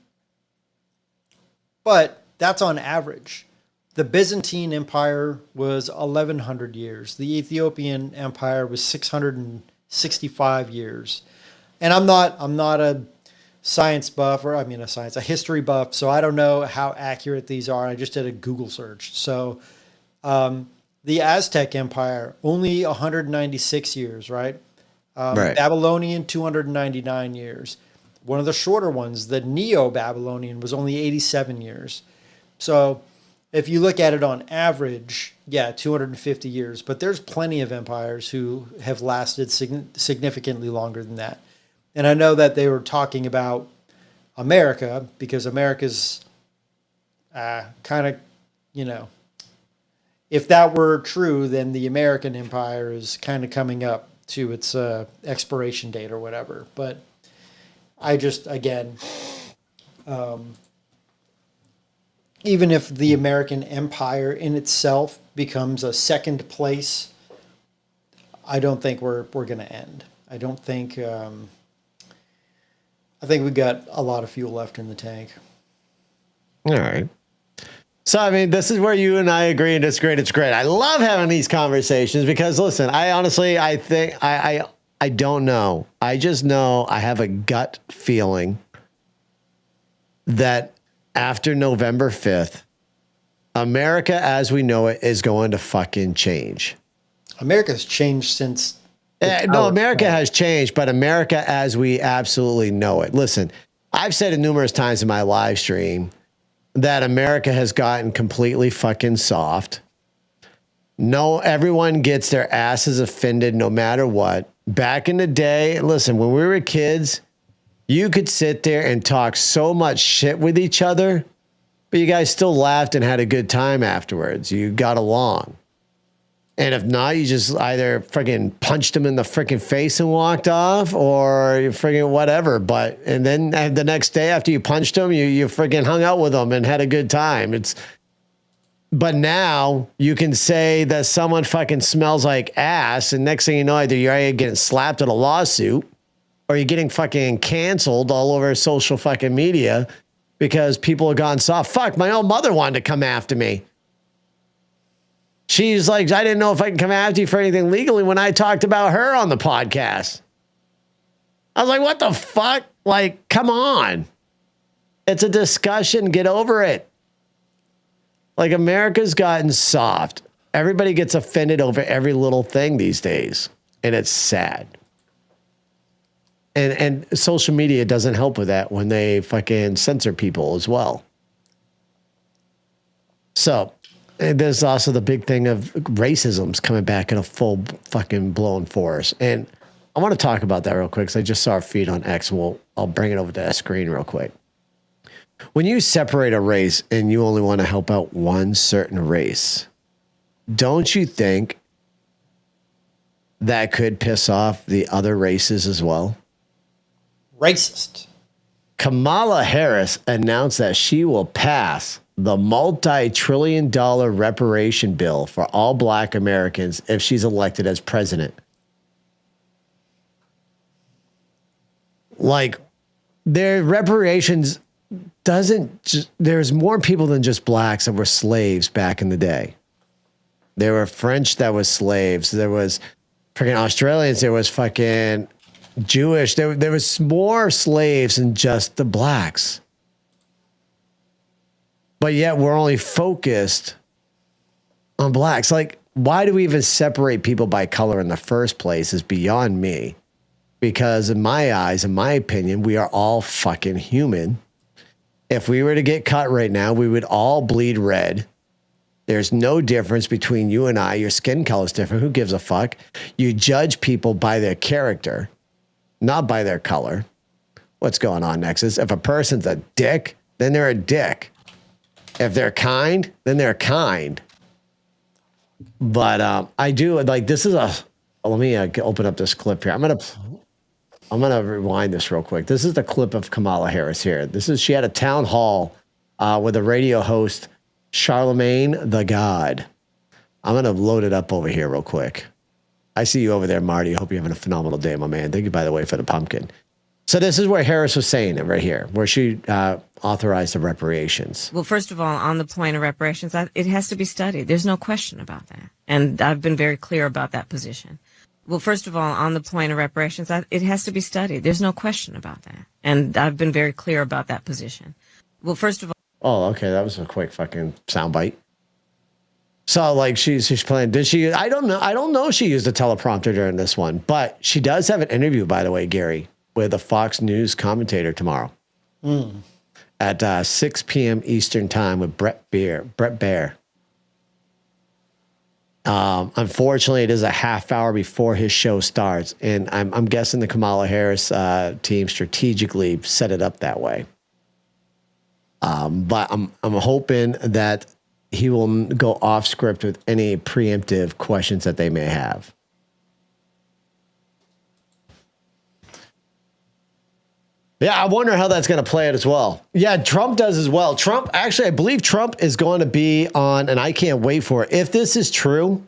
that's on average. The Byzantine Empire was 1,100 years. The Ethiopian Empire was 665 years. And I'm not a science buff, or a history buff, so I don't know how accurate these are. I just did a Google search. So the Aztec Empire, only 196 years, right? Right. Babylonian, 299 years. One of the shorter ones, the Neo-Babylonian, was only 87 years. So if you look at it on average, 250 years. But there's plenty of empires who have lasted significantly longer than that. And I know that they were talking about America because America's kind of, if that were true, then the American empire is kind of coming up to its expiration date or whatever. But I just, again, even if the American empire in itself becomes a second place, I don't think we're going to end. I don't think, I think we got a lot of fuel left in the tank. All right. So, I mean, this is where you and I agree and disagree. It's great. I love having these conversations because, listen, I think I don't know. I just know I have a gut feeling that after November 5th, America as we know it is going to fucking change. America's changed since... No, America has changed, but America as we absolutely know it. Listen, I've said it numerous times in my live stream that America has gotten completely fucking soft. No, everyone gets their asses offended no matter what. Back in the day, listen, when we were kids, you could sit there and talk so much shit with each other, but you guys still laughed and had a good time afterwards. You got along. And if not, you just either friggin' punched him in the friggin' face and walked off, or you friggin' whatever. And then the next day after you punched him, you friggin' hung out with him and had a good time. But now you can say that someone fucking smells like ass, and next thing you know, either you're getting slapped in a lawsuit, or you're getting fucking canceled all over social fucking media because people have gone soft. Fuck, my own mother wanted to come after me. She's like, I didn't know if I can come after you for anything legally when I talked about her on the podcast. I was like, what the fuck? Like, come on. It's a discussion. Get over it. Like, America's gotten soft. Everybody gets offended over every little thing these days. And it's sad. And social media doesn't help with that when they fucking censor people as well. So... And there's also the big thing of racism's coming back in a full fucking blown force. And I want to talk about that real quick because I just saw a feed on X. And I'll bring it over to that screen real quick. When you separate a race and you only want to help out one certain race, don't you think that could piss off the other races as well? Racist. Kamala Harris announced that she will pass the multi-trillion-dollar reparation bill for all Black Americans if she's elected as president. Like, their reparations there's more people than just Blacks that were slaves back in the day. There were French that was slaves. There was freaking Australians. There was fucking Jewish. There was more slaves than just the blacks. But yet we're only focused on blacks. Like, why do we even separate people by color in the first place is beyond me. Because in my eyes, in my opinion, we are all fucking human. If we were to get cut right now, we would all bleed red. There's no difference between you and I. Your skin color is different. Who gives a fuck? You judge people by their character, not by their color. What's going on, Nexus? If a person's a dick, then they're a dick. If they're kind, then they're kind. But I do like this is a. Let me open up this clip here. I'm gonna rewind this real quick. This is the clip of Kamala Harris here. She had a town hall with a radio host, Charlemagne the God. I'm gonna load it up over here real quick. I see you over there, Marty. Hope you're having a phenomenal day, my man. Thank you, by the way, for the pumpkin. So this is where Harris was saying it right here, where she authorized the reparations. Well, first of all, on the point of reparations, it has to be studied. There's no question about that. And I've been very clear about that position. Well, first of all, on the point of reparations, it has to be studied. There's no question about that. And I've been very clear about that position. Well, first of all. Oh, okay. That was a quick fucking soundbite. So, like, she's playing. Did she? I don't know. I don't know if she used a teleprompter during this one, but she does have an interview, by the way, Gary, with a Fox News commentator tomorrow at 6 p.m. Eastern time with Brett Baer. Unfortunately, it is a half hour before his show starts, and I'm guessing the Kamala Harris team strategically set it up that way. But I'm hoping that he will go off script with any preemptive questions that they may have. Yeah, I wonder how that's going to play it as well. Yeah, Trump does as well. Trump, actually, I believe Trump is going to be on, and I can't wait for it. If this is true,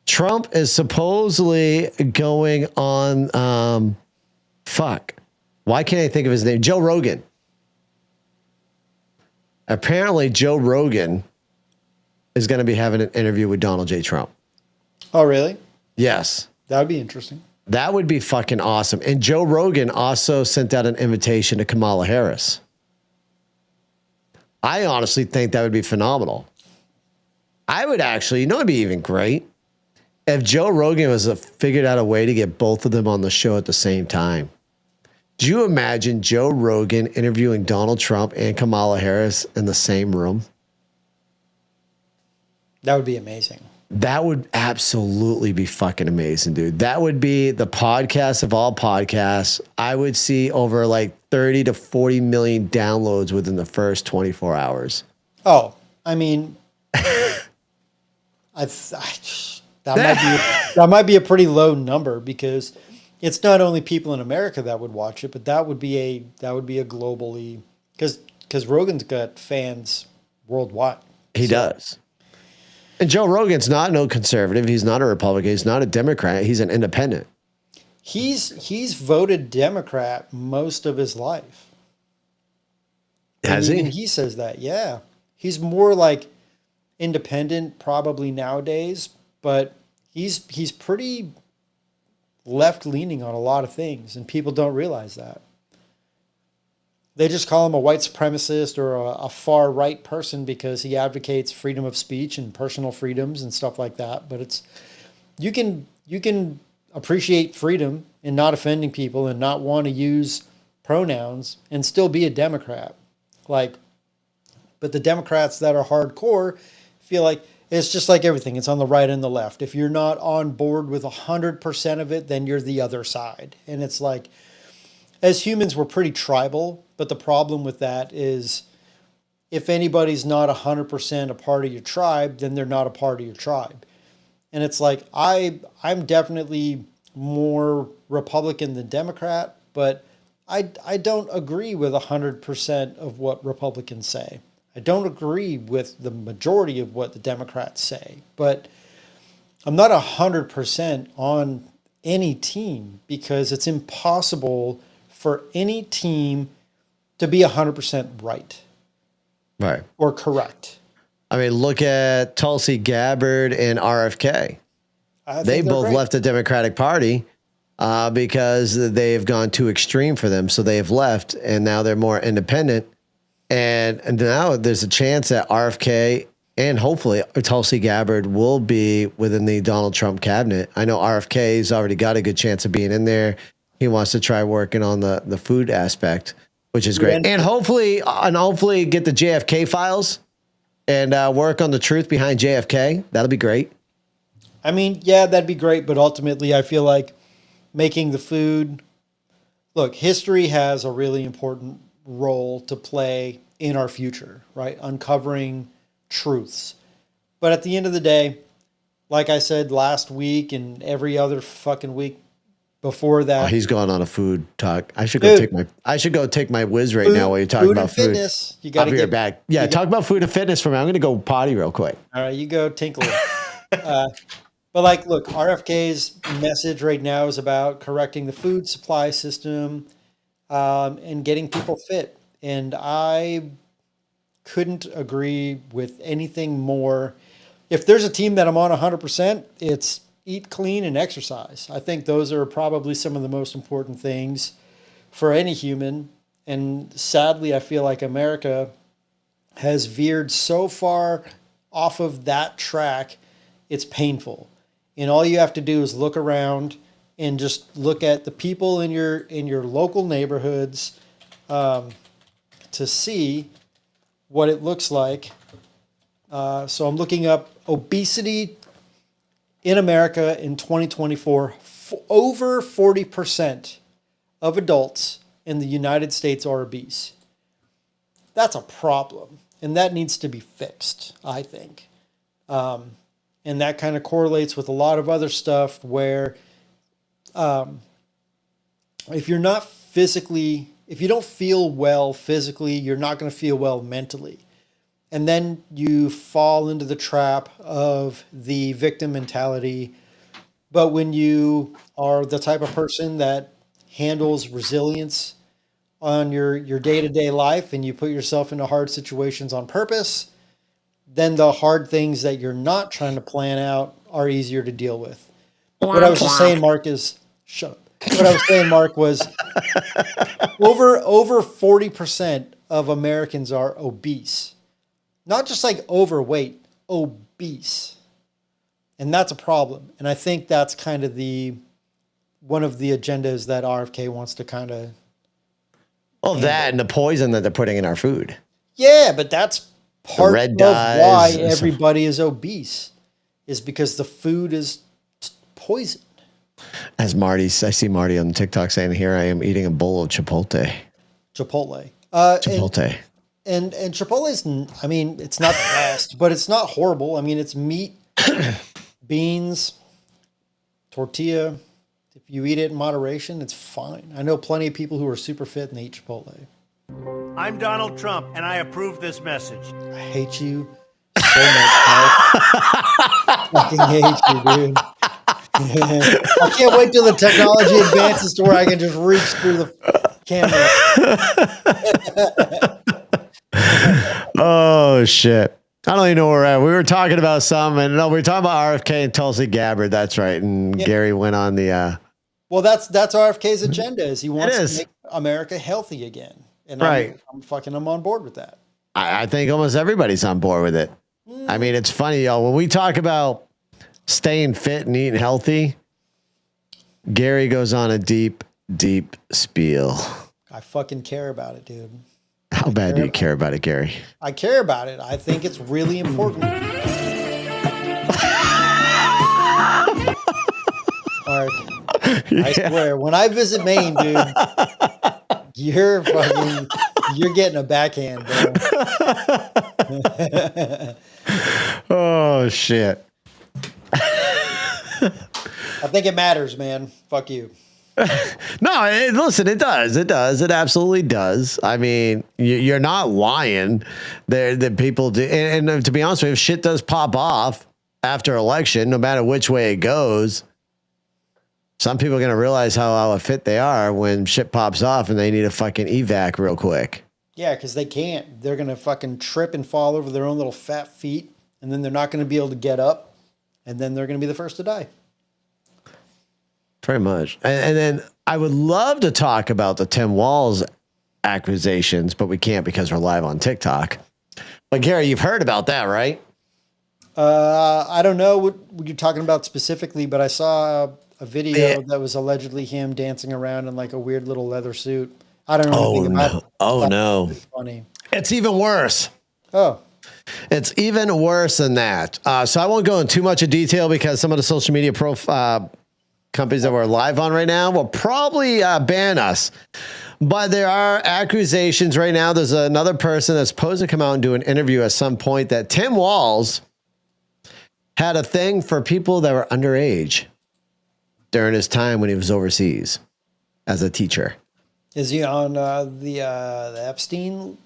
Trump is supposedly going on, why can't I think of his name? Joe Rogan. Apparently, Joe Rogan is going to be having an interview with Donald J. Trump. Oh, really? Yes. That would be interesting. That would be fucking awesome. And Joe Rogan also sent out an invitation to Kamala Harris. I honestly think that would be phenomenal. I would actually, it'd be even great if Joe Rogan was figured out a way to get both of them on the show at the same time. Do you imagine Joe Rogan interviewing Donald Trump and Kamala Harris in the same room? That would be amazing. That would absolutely be fucking amazing, dude. That would be the podcast of all podcasts. I would see over like 30 to 40 million downloads within the first 24 hours. Oh, I mean, that might be a pretty low number because it's not only people in America that would watch it, but that would be a globally because Rogan's got fans worldwide. He does. And Joe Rogan's not no conservative. He's not a Republican. He's not a Democrat. He's an independent. He's voted Democrat most of his life. Has he? And he says that, yeah. He's more like independent probably nowadays, but he's pretty left-leaning on a lot of things, and people don't realize that. They just call him a white supremacist or a far-right person because he advocates freedom of speech and personal freedoms and stuff like that. But it's you can appreciate freedom and not offending people and not want to use pronouns and still be a Democrat. But the Democrats that are hardcore feel like it's just like everything. It's on the right and the left. If you're not on board with 100% of it, then you're the other side. And it's like, as humans, we're pretty tribal. But the problem with that is if anybody's not 100% a part of your tribe, then they're not a part of your tribe. And it's like, I'm definitely more Republican than Democrat, but I don't agree with 100% of what Republicans say. I don't agree with the majority of what the Democrats say, but I'm not 100% on any team because it's impossible for any team to be 100% right. Right. Or correct. I mean, look at Tulsi Gabbard and RFK. They both left the Democratic Party because they've gone too extreme for them. So they have left, and now they're more independent. And now there's a chance that RFK and hopefully Tulsi Gabbard will be within the Donald Trump cabinet. I know RFK's already got a good chance of being in there. He wants to try working on the food aspect, which is great. And hopefully get the JFK files and work on the truth behind JFK. That'll be great. I mean, yeah, that'd be great. But ultimately, I feel like making the food. Look, history has a really important role to play in our future, right? Uncovering truths. But at the end of the day, like I said last week and every other fucking week before that. Oh, he's going on a food talk. I should go take my whiz right now while you're talking about food. Fitness. You got to get back. Yeah, talk about food and fitness for me. I'm going to go potty real quick. All right, you go tinkle. But like, look, RFK's message right now is about correcting the food supply system and getting people fit. And I couldn't agree with anything more. If there's a team that I'm on 100%, it's eat clean and exercise. I think those are probably some of the most important things for any human. And sadly, I feel like America has veered so far off of that track, it's painful. And all you have to do is look around and just look at the people in your local neighborhoods to see what it looks like. So I'm looking up obesity in America in 2024. Over 40% of adults in the United States are obese. That's a problem, and that needs to be fixed, I think. And that kind of correlates with a lot of other stuff where if you don't feel well physically, you're not going to feel well mentally. And then you fall into the trap of the victim mentality. But when you are the type of person that handles resilience on your day-to-day life and you put yourself into hard situations on purpose, then the hard things that you're not trying to plan out are easier to deal with. What I was just saying, Mark, is shut up. What I was saying, Mark, was over 40% of Americans are obese. Not just like overweight, obese. And that's a problem. And I think that's kind of one of the agendas that RFK wants to kind of. Well, that and the poison that they're putting in our food. Yeah, but that's part of why dyes. everybody is obese, is because the food is poison. As I see Marty on TikTok saying, here I am eating a bowl of Chipotle. Chipotle. And Chipotle's, I mean, it's not the best, but it's not horrible. I mean, it's meat, beans, tortilla. If you eat it in moderation, it's fine. I know plenty of people who are super fit and they eat Chipotle. I'm Donald Trump, and I approve this message. I hate you so much, Mark. Fucking hate you, dude. I can't wait till the technology advances to where I can just reach through the camera. Oh, shit. I don't even know where we're at. We were talking about something. No, we were talking about RFK and Tulsi Gabbard. That's right. And Gary went on the... Well, that's RFK's agenda, is he wants to make America healthy again. And right. I'm on board with that. I think almost everybody's on board with it. I mean, it's funny, y'all. When we talk about staying fit and eating healthy, Gary goes on a deep, deep spiel. I fucking care about it, dude. How bad do you care about it, Gary? I care about it. I think it's really important. All right. I swear, when I visit Maine, dude, you're getting a backhand, bro. Oh, shit. I think it matters, man. Fuck you. No, listen, it does. It does. It absolutely does. I mean, you're not lying. The people do. And to be honest with you, if shit does pop off after election, no matter which way it goes, some people are going to realize how fit they are when shit pops off and they need a fucking evac real quick. Yeah, because they can't. They're going to fucking trip and fall over their own little fat feet, and then they're not going to be able to get up, and then they're going to be the first to die. Pretty much. And then I would love to talk about the Tim Walz accusations, but we can't because we're live on TikTok. But Gary, you've heard about that, right? I don't know what you're talking about specifically, but I saw a video that was allegedly him dancing around in like a weird little leather suit. I don't know anything about it. Oh, no. It's funny. It's even worse. Oh. It's even worse than that. So I won't go in too much of detail because some of the social media companies that we're live on right now will probably ban us. But there are accusations right now. There's another person that's supposed to come out and do an interview at some point that Tim Walz had a thing for people that were underage during his time when he was overseas as a teacher. Is he on the Epstein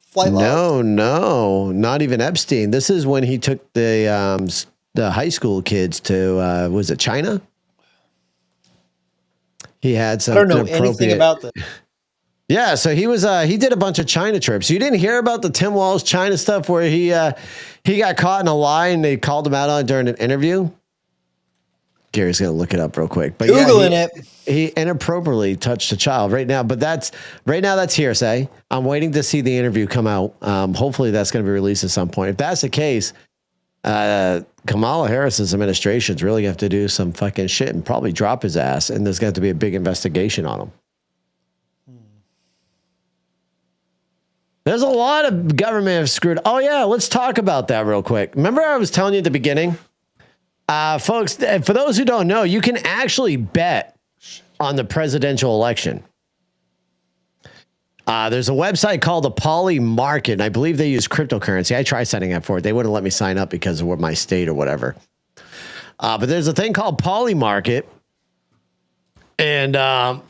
flight log? No, not even Epstein. This is when he took the high school kids to, was it China? He had some. I don't know anything about this. Yeah, so he did a bunch of China trips. You didn't hear about the Tim Walz China stuff where he got caught in a lie and they called him out on it during an interview? Gary's gonna look it up real quick. But Googling it. He inappropriately touched a child. Right now that's hearsay. I'm waiting to see the interview come out. Hopefully that's gonna be released at some point. If that's the case, Kamala Harris's administration is really gonna have to do some fucking shit and probably drop his ass, and there's got to be a big investigation on him. There's a lot of government have screwed. Oh yeah, let's talk about that real quick. Remember I was telling you at the beginning? Folks, for those who don't know, you can actually bet on the presidential election. There's a website called the Poly Market, and I believe they use cryptocurrency. I tried signing up for it. They wouldn't let me sign up because of my state or whatever. But there's a thing called Poly Market, and the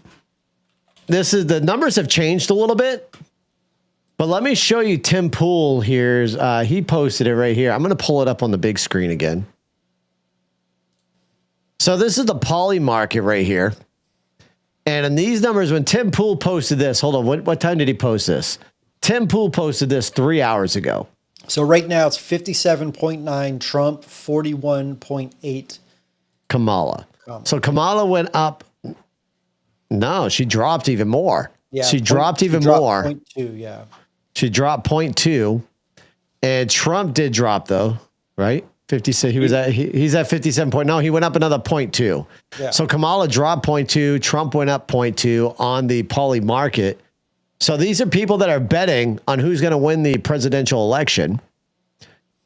numbers have changed a little bit. But let me show you Tim Pool here. He posted it right here. I'm going to pull it up on the big screen again. So this is the Poly Market right here. And in these numbers, when Tim Pool posted this, hold on, what time did he post this? Tim Pool posted this 3 hours ago. So right now it's 57.9 Trump, 41.8 Kamala. So Kamala went up. No, she dropped even more. Yeah, she dropped even more. 0.2, yeah. She dropped 0.2. And Trump did drop though, right? 56. He's at 57. No, he went up another 0.2. Yeah. So Kamala dropped 0.2. Trump went up 0.2 on the Poly Market. So these are people that are betting on who's going to win the presidential election.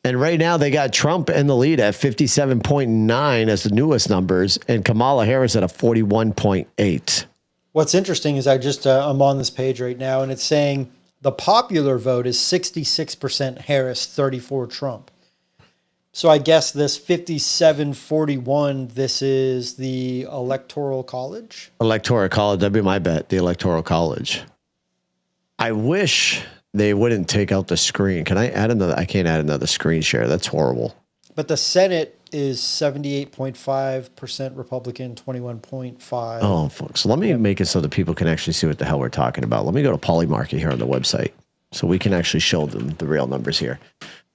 And right now they got Trump in the lead at 57.9 as the newest numbers, and Kamala Harris at a 41.8. What's interesting is I'm on this page right now, and it's saying the popular vote is 66% Harris, 34 Trump. So I guess this 57-41, this is the Electoral College? Electoral College, that'd be my bet, the Electoral College. I wish they wouldn't take out the screen. Can I add another? I can't add another screen share. That's horrible. But the Senate is 78.5% Republican, 21.5%. Oh, folks, let me make it so that people can actually see what the hell we're talking about. Let me go to Poly Market here on the website so we can actually show them the real numbers here.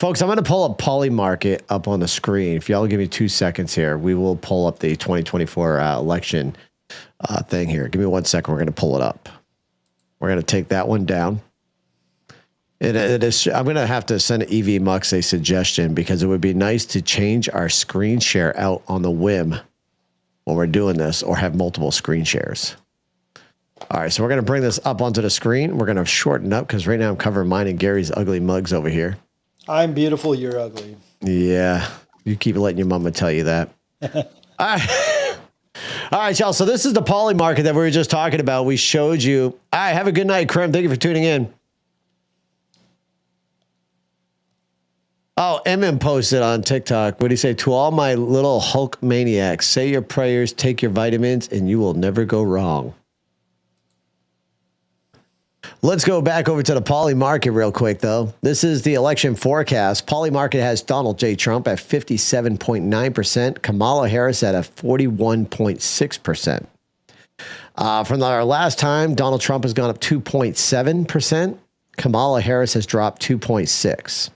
Folks, I'm going to pull up Poly Market up on the screen. If y'all give me 2 seconds here, we will pull up the 2024 election thing here. Give me 1 second. We're going to pull it up. We're going to take that one down. It is. I'm going to have to send EV Mux a suggestion because it would be nice to change our screen share out on the whim when we're doing this, or have multiple screen shares. All right, so we're going to bring this up onto the screen. We're going to shorten up because right now I'm covering mine and Gary's ugly mugs over here. I'm beautiful, you're ugly. Yeah, you keep letting your mama tell you that. All right, y'all. So this is the Poly Market that we were just talking about. We showed you. All right, have a good night, Krim. Thank you for tuning in. Oh, Emin posted on TikTok. What do you say? To all my little Hulk maniacs, say your prayers, take your vitamins, and you will never go wrong. Let's go back over to the Poly Market real quick, though. This is the election forecast. Poly Market has Donald J. Trump at 57.9%, Kamala Harris at a 41.6%. From our last time, Donald Trump has gone up 2.7%. Kamala Harris has dropped 2.6.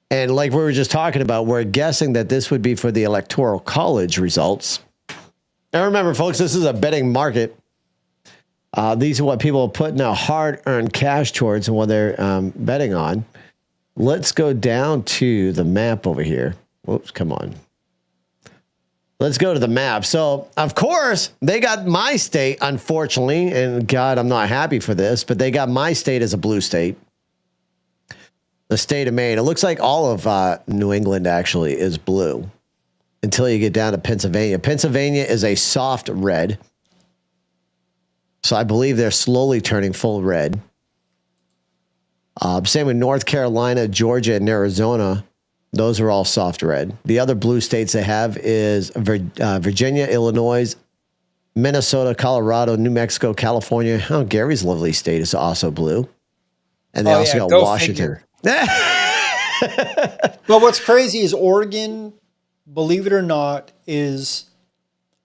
And like we were just talking about, we're guessing that this would be for the Electoral College results. And remember, folks, this is a betting market. These are what people are putting out hard-earned cash towards and what they're betting on. Let's go down to the map over here. Whoops, come on. Let's go to the map. So, of course, they got my state, unfortunately, and God, I'm not happy for this, but they got my state as a blue state. The state of Maine. It looks like all of New England actually is blue until you get down to Pennsylvania. Pennsylvania is a soft red. So I believe they're slowly turning full red. Same with North Carolina, Georgia, and Arizona. Those are all soft red. The other blue states they have is Virginia, Illinois, Minnesota, Colorado, New Mexico, California. Oh, Gary's lovely state is also blue. And they also got Washington. But what's crazy is Oregon, believe it or not, is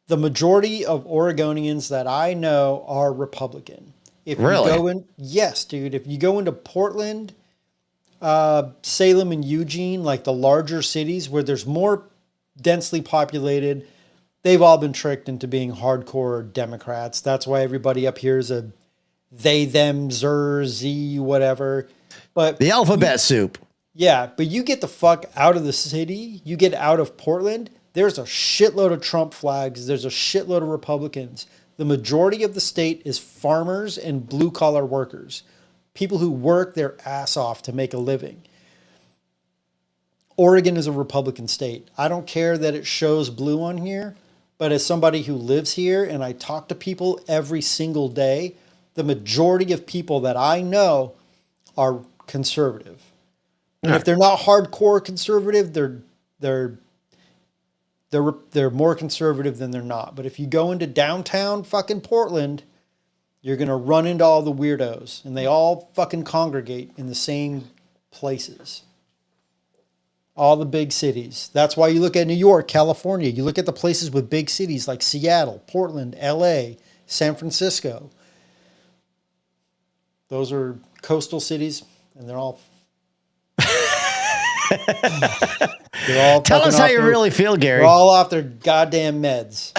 the majority of Oregonians that I know are Republican. If Really? You go in, yes, dude. If you go into Portland, Salem, and Eugene, like the larger cities where there's more densely populated, they've all been tricked into being hardcore Democrats. That's why everybody up here is a they, them, zer, z, whatever. But The alphabet soup. yeah, but you get the fuck out of the city, you get out of Portland, there's a shitload of Trump flags, there's a shitload of Republicans. The majority of the state is farmers and blue-collar workers, people who work their ass off to make a living. Oregon is a Republican state. I don't care that it shows blue on here, but as somebody who lives here and I talk to people every single day, the majority of people that I know are conservative. And if they're not hardcore conservative, they're more conservative than they're not. But if you go into downtown fucking Portland, you're going to run into all the weirdos, and they all fucking congregate in the same places. All the big cities. That's why you look at New York, California. You look at the places with big cities like Seattle, Portland, LA, San Francisco. Those are coastal cities, and they're all Tell us how you really feel, Gary. They're all off their goddamn meds.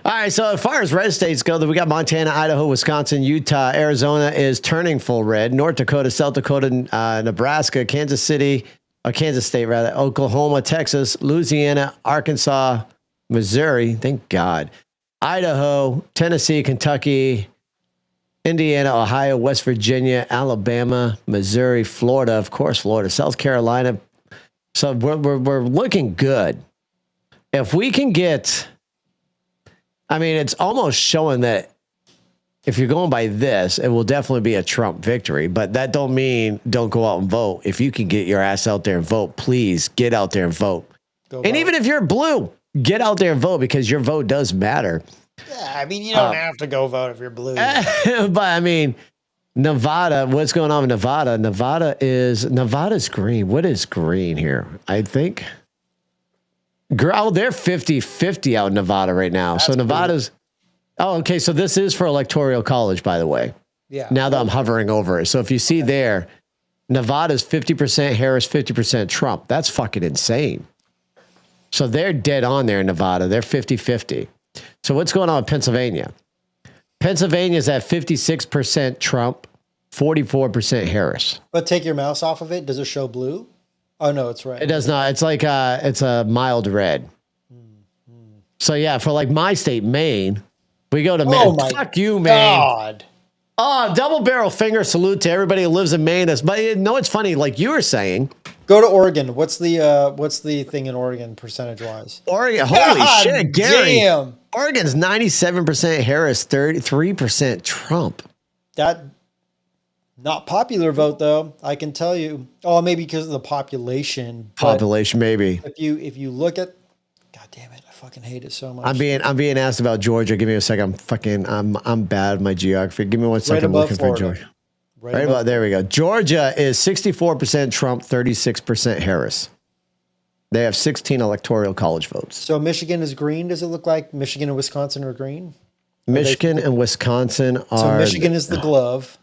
All right, so as far as red states go, we got Montana, Idaho, Wisconsin, Utah, Arizona is turning full red. North Dakota, South Dakota, Nebraska, Kansas State, rather, Oklahoma, Texas, Louisiana, Arkansas, Missouri, thank God, Idaho, Tennessee, Kentucky, Indiana, Ohio, West Virginia, Alabama, Missouri, Florida, of course, Florida, South Carolina. So we're looking good. If we can get, I mean, it's almost showing that if you're going by this, it will definitely be a Trump victory, but that don't mean don't go out and vote. If you can get your ass out there and vote, please get out there and vote. And even if you're blue, get out there and vote because your vote does matter. Yeah, I mean, you don't have to go vote if you're blue. But I mean, Nevada, what's going on in Nevada? Nevada's green. What is green here? I think. Oh, they're 50-50 out in Nevada right now. That's so Nevada's. Cool. Oh, okay. So this is for Electoral College, by the way. Yeah. Now that I'm hovering over it. So if you see there, Nevada's 50% Harris, 50% Trump. That's fucking insane. So they're dead on there in Nevada. They're 50-50. So what's going on with Pennsylvania? Pennsylvania's at 56% Trump, 44% Harris. But take your mouse off of it. Does it show blue? Oh, no, it's red. It does not. It's like it's a mild red. So yeah, for like my state, Maine, we go to Maine. Oh my Fuck you, Maine. God. Oh, double barrel finger salute to everybody who lives in Maine. But you know, it's funny, like you were saying. Go to Oregon. What's the thing in Oregon percentage wise? Oregon, holy shit, Gary. Damn. Oregon's 97% Harris, 33% Trump. That not popular vote though, I can tell you. Oh, maybe because of the population. Population, maybe. If you look at, God damn it, I fucking hate it so much. I'm being asked about Georgia. Give me a second. I'm bad at my geography. Give me 1 second. I'm looking for Georgia. Right about there we go. Georgia is 64% Trump, 36% Harris. They have 16 electoral college votes. So Michigan is green. Does it look like Michigan and Wisconsin are green? Michigan and Wisconsin are. So Michigan is the glove.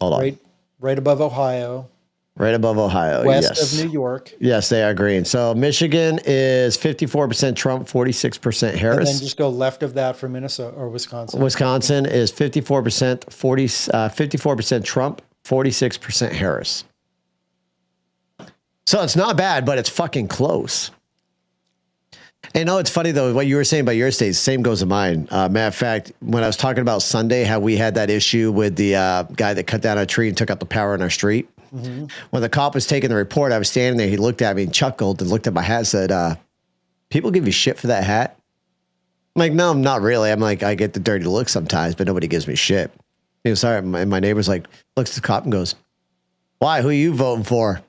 Hold on. Right above Ohio. Right above Ohio. West yes. of New York. Yes, they are green. So Michigan is 54% Trump, 46% Harris. And then just go left of that for Minnesota or Wisconsin. Wisconsin is 54%, 54% Trump, 46% Harris. So it's not bad, but it's fucking close. And no, it's funny though, what you were saying about your state, same goes to mine. Matter of fact, when I was talking about Sunday, how we had that issue with the guy that cut down a tree and took out the power in our street. Mm-hmm. When the cop was taking the report, I was standing there. He looked at me and chuckled and looked at my hat and said, people give you shit for that hat? I'm like, no, not really. I'm like, I get the dirty look sometimes, but nobody gives me shit. He was sorry. And my neighbor's like, looks at the cop and goes, why? Who are you voting for?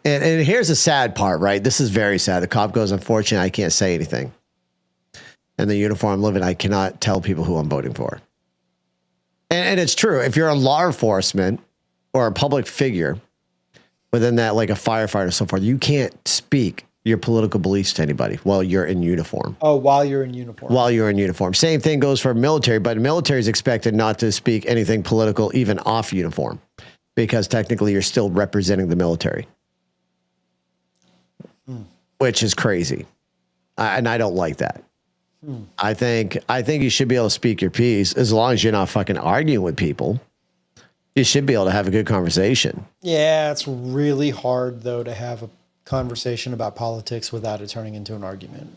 And here's the sad part, right? This is very sad. The cop goes, unfortunately, I can't say anything. In the uniform I'm living, I cannot tell people who I'm voting for. And it's true. If you're a law enforcement or a public figure within that, like a firefighter or so forth, you can't speak your political beliefs to anybody while you're in uniform. Oh, while you're in uniform. While you're in uniform. Same thing goes for military, but military is expected not to speak anything political, even off uniform, because technically you're still representing the military. Which is crazy. And I don't like that. I think you should be able to speak your piece as long as you're not fucking arguing with people. You should be able to have a good conversation. Yeah, it's really hard, though, to have a conversation about politics without it turning into an argument.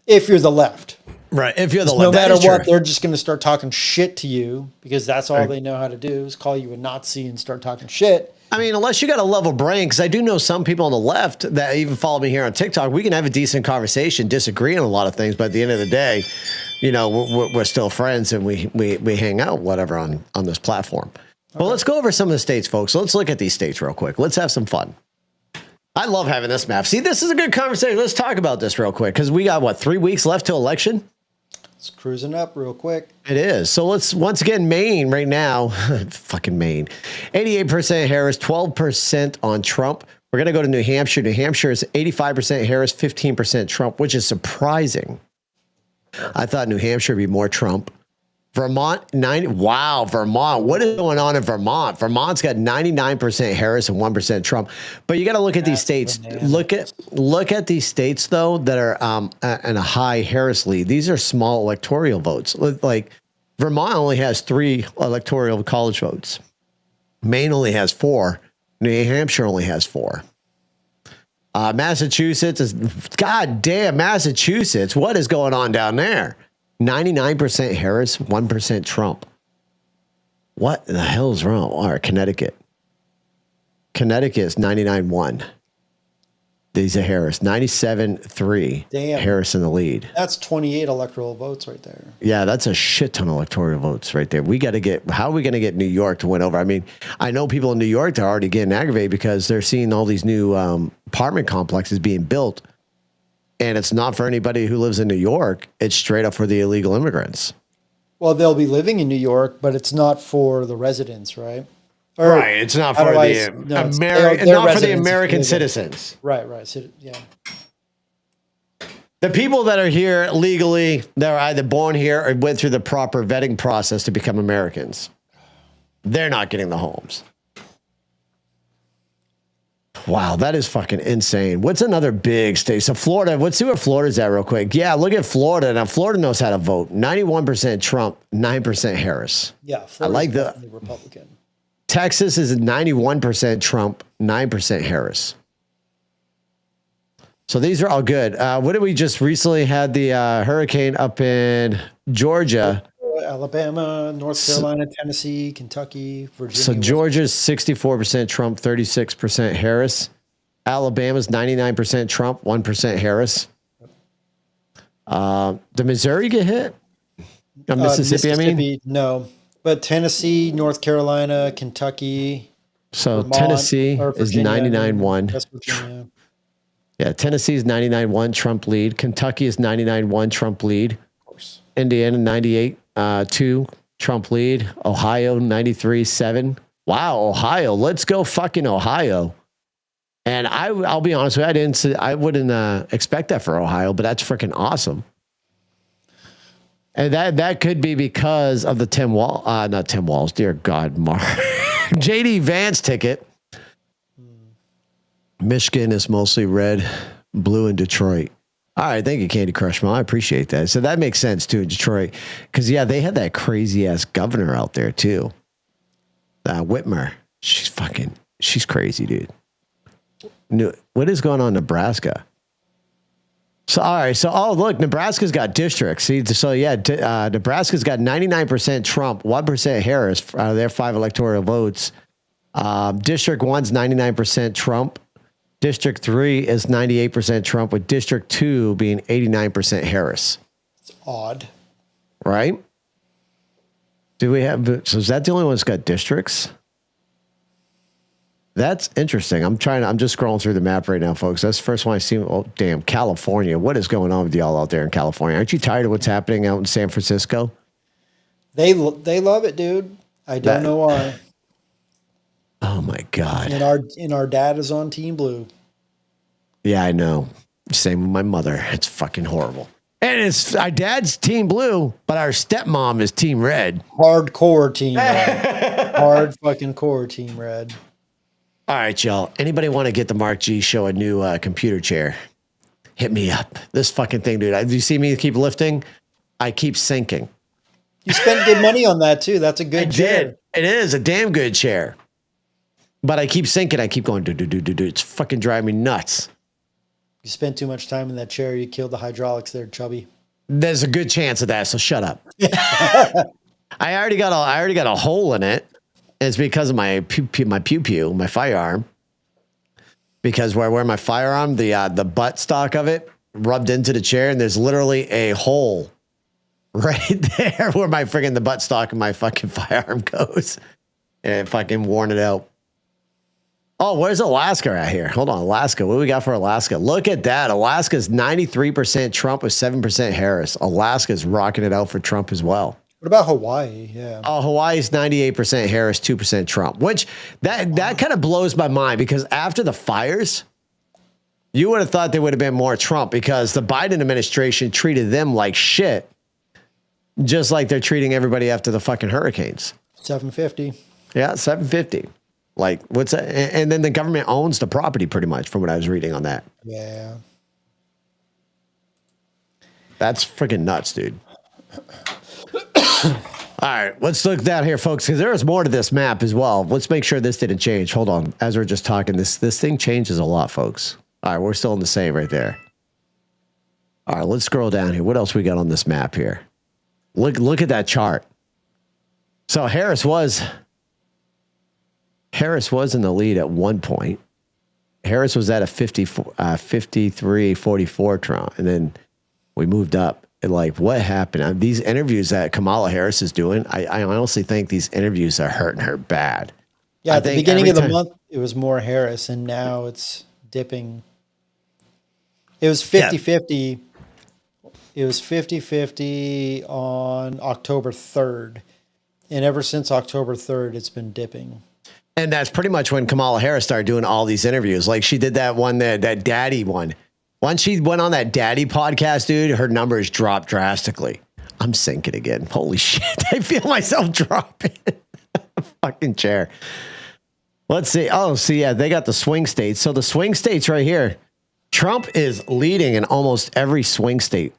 If you're the left. Right. If you're the left. No matter what, they're just going to start talking shit to you because that's all they know how to do is call you a Nazi and start talking shit. I mean, unless you got a level brain, because I do know some people on the left that even follow me here on TikTok, we can have a decent conversation, disagree on a lot of things, but at the end of the day, you know, we're still friends and we hang out, whatever, on this platform. Okay. Well, let's go over some of the states, folks. Let's look at these states real quick. Let's have some fun. I love having this map. See, this is a good conversation. Let's talk about this real quick because we got, 3 weeks left till election? It's cruising up real quick. It is. So let's, once again, Maine right now, fucking Maine, 88% Harris, 12% on Trump. We're going to go to New Hampshire. New Hampshire is 85% Harris, 15% Trump, which is surprising. I thought New Hampshire would be more Trump. Vermont, 90. Wow, Vermont. What is going on in Vermont? Vermont's got 99% Harris and 1% Trump. But you got to look at these states. Look at these states though that are in a high Harris lead. These are small electoral votes. Like Vermont only has 3 electoral college votes. Maine only has 4. New Hampshire only has 4. Massachusetts is goddamn Massachusetts. What is going on down there? 99% Harris, 1% Trump. What the hell is wrong? All right, Connecticut. Connecticut is 99-1. These are Harris. 97-3. Damn. Harris in the lead. That's 28 electoral votes right there. Yeah, that's a shit ton of electoral votes right there. We got to get, how are we going to get New York to win over? I mean, I know people in New York are already getting aggravated because they're seeing all these new apartment complexes being built. And it's not for anybody who lives in New York. It's straight up for the illegal immigrants. Well, they'll be living in New York, but it's not for the residents, right? Or, right. It's not for the American citizens. Right. Yeah. The people that are here legally, they're either born here or went through the proper vetting process to become Americans. They're not getting the homes. Wow, that is fucking insane. What's another big state? So Florida, let's see where Florida's at real quick. Yeah, look at Florida. Now, Florida knows how to vote. 91% Trump, 9% Harris. Yeah, Florida's I like definitely Republican. Texas is 91% Trump, 9% Harris. So these are all good. What did we just recently had the hurricane up in Georgia? Alabama, North Carolina, Tennessee, Kentucky, Virginia. So Georgia's 64% Trump, 36% Harris. Alabama's 99% Trump, 1% Harris. Did Missouri get hit? Mississippi, I mean? No. But Tennessee, North Carolina, Kentucky. So Vermont, Tennessee is 99-1. West Virginia. Yeah, Tennessee is 99-1, Trump lead. Kentucky is 99-1, Trump lead. Of course. Indiana, 98-2, Trump lead. Ohio, 93-7. Wow, Ohio. Let's go fucking Ohio. And I'll be honest with you, I wouldn't expect that for Ohio, but that's freaking awesome. And that could be because of the not Tim Walz, dear God, Mark. JD Vance ticket. Michigan is mostly red, blue in Detroit. All right, thank you, Candy Crush Mom. I appreciate that. So that makes sense too in Detroit, because they had that crazy ass governor out there too. Whitmer, she's crazy, dude. What is going on in Nebraska? So all right, look, Nebraska's got districts. See, Nebraska's got 99% Trump, 1% Harris out of their 5 electoral votes. District 1's 99% Trump. District 3 is 98% Trump, with District 2 being 89% Harris. It's odd. Right? So is that the only one that's got districts? That's interesting. I'm just scrolling through the map right now, folks. That's the first one I see. Oh, damn, California. What is going on with y'all out there in California? Aren't you tired of what's happening out in San Francisco? They love it, dude. I don't know why. Oh my God. And our dad is on Team Blue. Yeah, I know. Same with my mother. It's fucking horrible. And it's our dad's Team Blue, but our stepmom is Team Red. Hardcore Team Red. Hard fucking core Team Red. All right, y'all. Anybody want to get the Mark G Show a new computer chair? Hit me up. This fucking thing, dude. Do you see me keep lifting? I keep sinking. You spent good money on that too. That's a good chair. It is a damn good chair. But I keep sinking. I keep going, do. It's fucking driving me nuts. You spent too much time in that chair. You killed the hydraulics there, chubby. There's a good chance of that, so shut up. I already got a hole in it. It's because of my pew, my firearm. Because where I wear my firearm, the butt stock of it rubbed into the chair, and there's literally a hole right there where the butt stock of my fucking firearm goes. And it fucking worn it out. Oh, where's Alaska at here? Hold on, Alaska. What do we got for Alaska? Look at that. Alaska's 93% Trump with 7% Harris. Alaska's rocking it out for Trump as well. What about Hawaii? Yeah. Oh, Hawaii's 98% Harris, 2% Trump, which that kind of blows my mind, because after the fires, you would have thought there would have been more Trump, because the Biden administration treated them like shit, just like they're treating everybody after the fucking hurricanes. 750. Yeah, 750. Like, what's that? And then the government owns the property pretty much, from what I was reading on that. Yeah. That's freaking nuts, dude. All right, let's look down here, folks, because there is more to this map as well. Let's make sure this didn't change. Hold on. As we're just talking, this thing changes a lot, folks. All right, we're still in the same right there. All right, let's scroll down here. What else we got on this map here? Look at that chart. So Harris was in the lead at one point. Harris was at a 53-44 Trump, and then we moved up. Like, what happened? These interviews that Kamala Harris is doing, I honestly think these interviews are hurting her bad. Yeah, at the beginning of the month, it was more Harris, and now it's dipping. It was 50-50. It was 50-50 on October 3rd. And ever since October 3rd, it's been dipping. And that's pretty much when Kamala Harris started doing all these interviews. Like, she did that one, that daddy one. Once she went on that daddy podcast, dude, her numbers dropped drastically. I'm sinking again. Holy shit. I feel myself dropping. Fucking chair. Let's see. Oh, see, yeah, they got the swing states. So the swing states right here. Trump is leading in almost every swing state.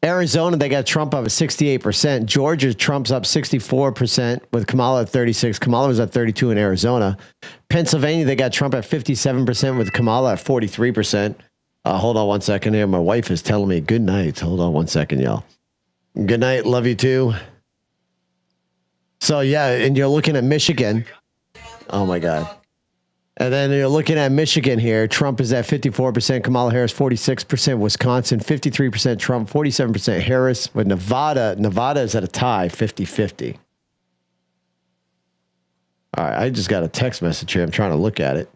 Arizona, they got Trump up at 68%. Georgia, Trump's up 64% with Kamala at 36%. Kamala was at 32% in Arizona. Pennsylvania, they got Trump at 57% with Kamala at 43%. Hold on one second here. My wife is telling me good night. Hold on one second, y'all. Good night. Love you too. So, yeah, and you're looking at Michigan. Oh, my God. And then you're looking at Michigan here. Trump is at 54%. Kamala Harris, 46%. Wisconsin, 53%. Trump, 47% Harris. With Nevada is at a tie, 50-50. All right, I just got a text message here. I'm trying to look at it.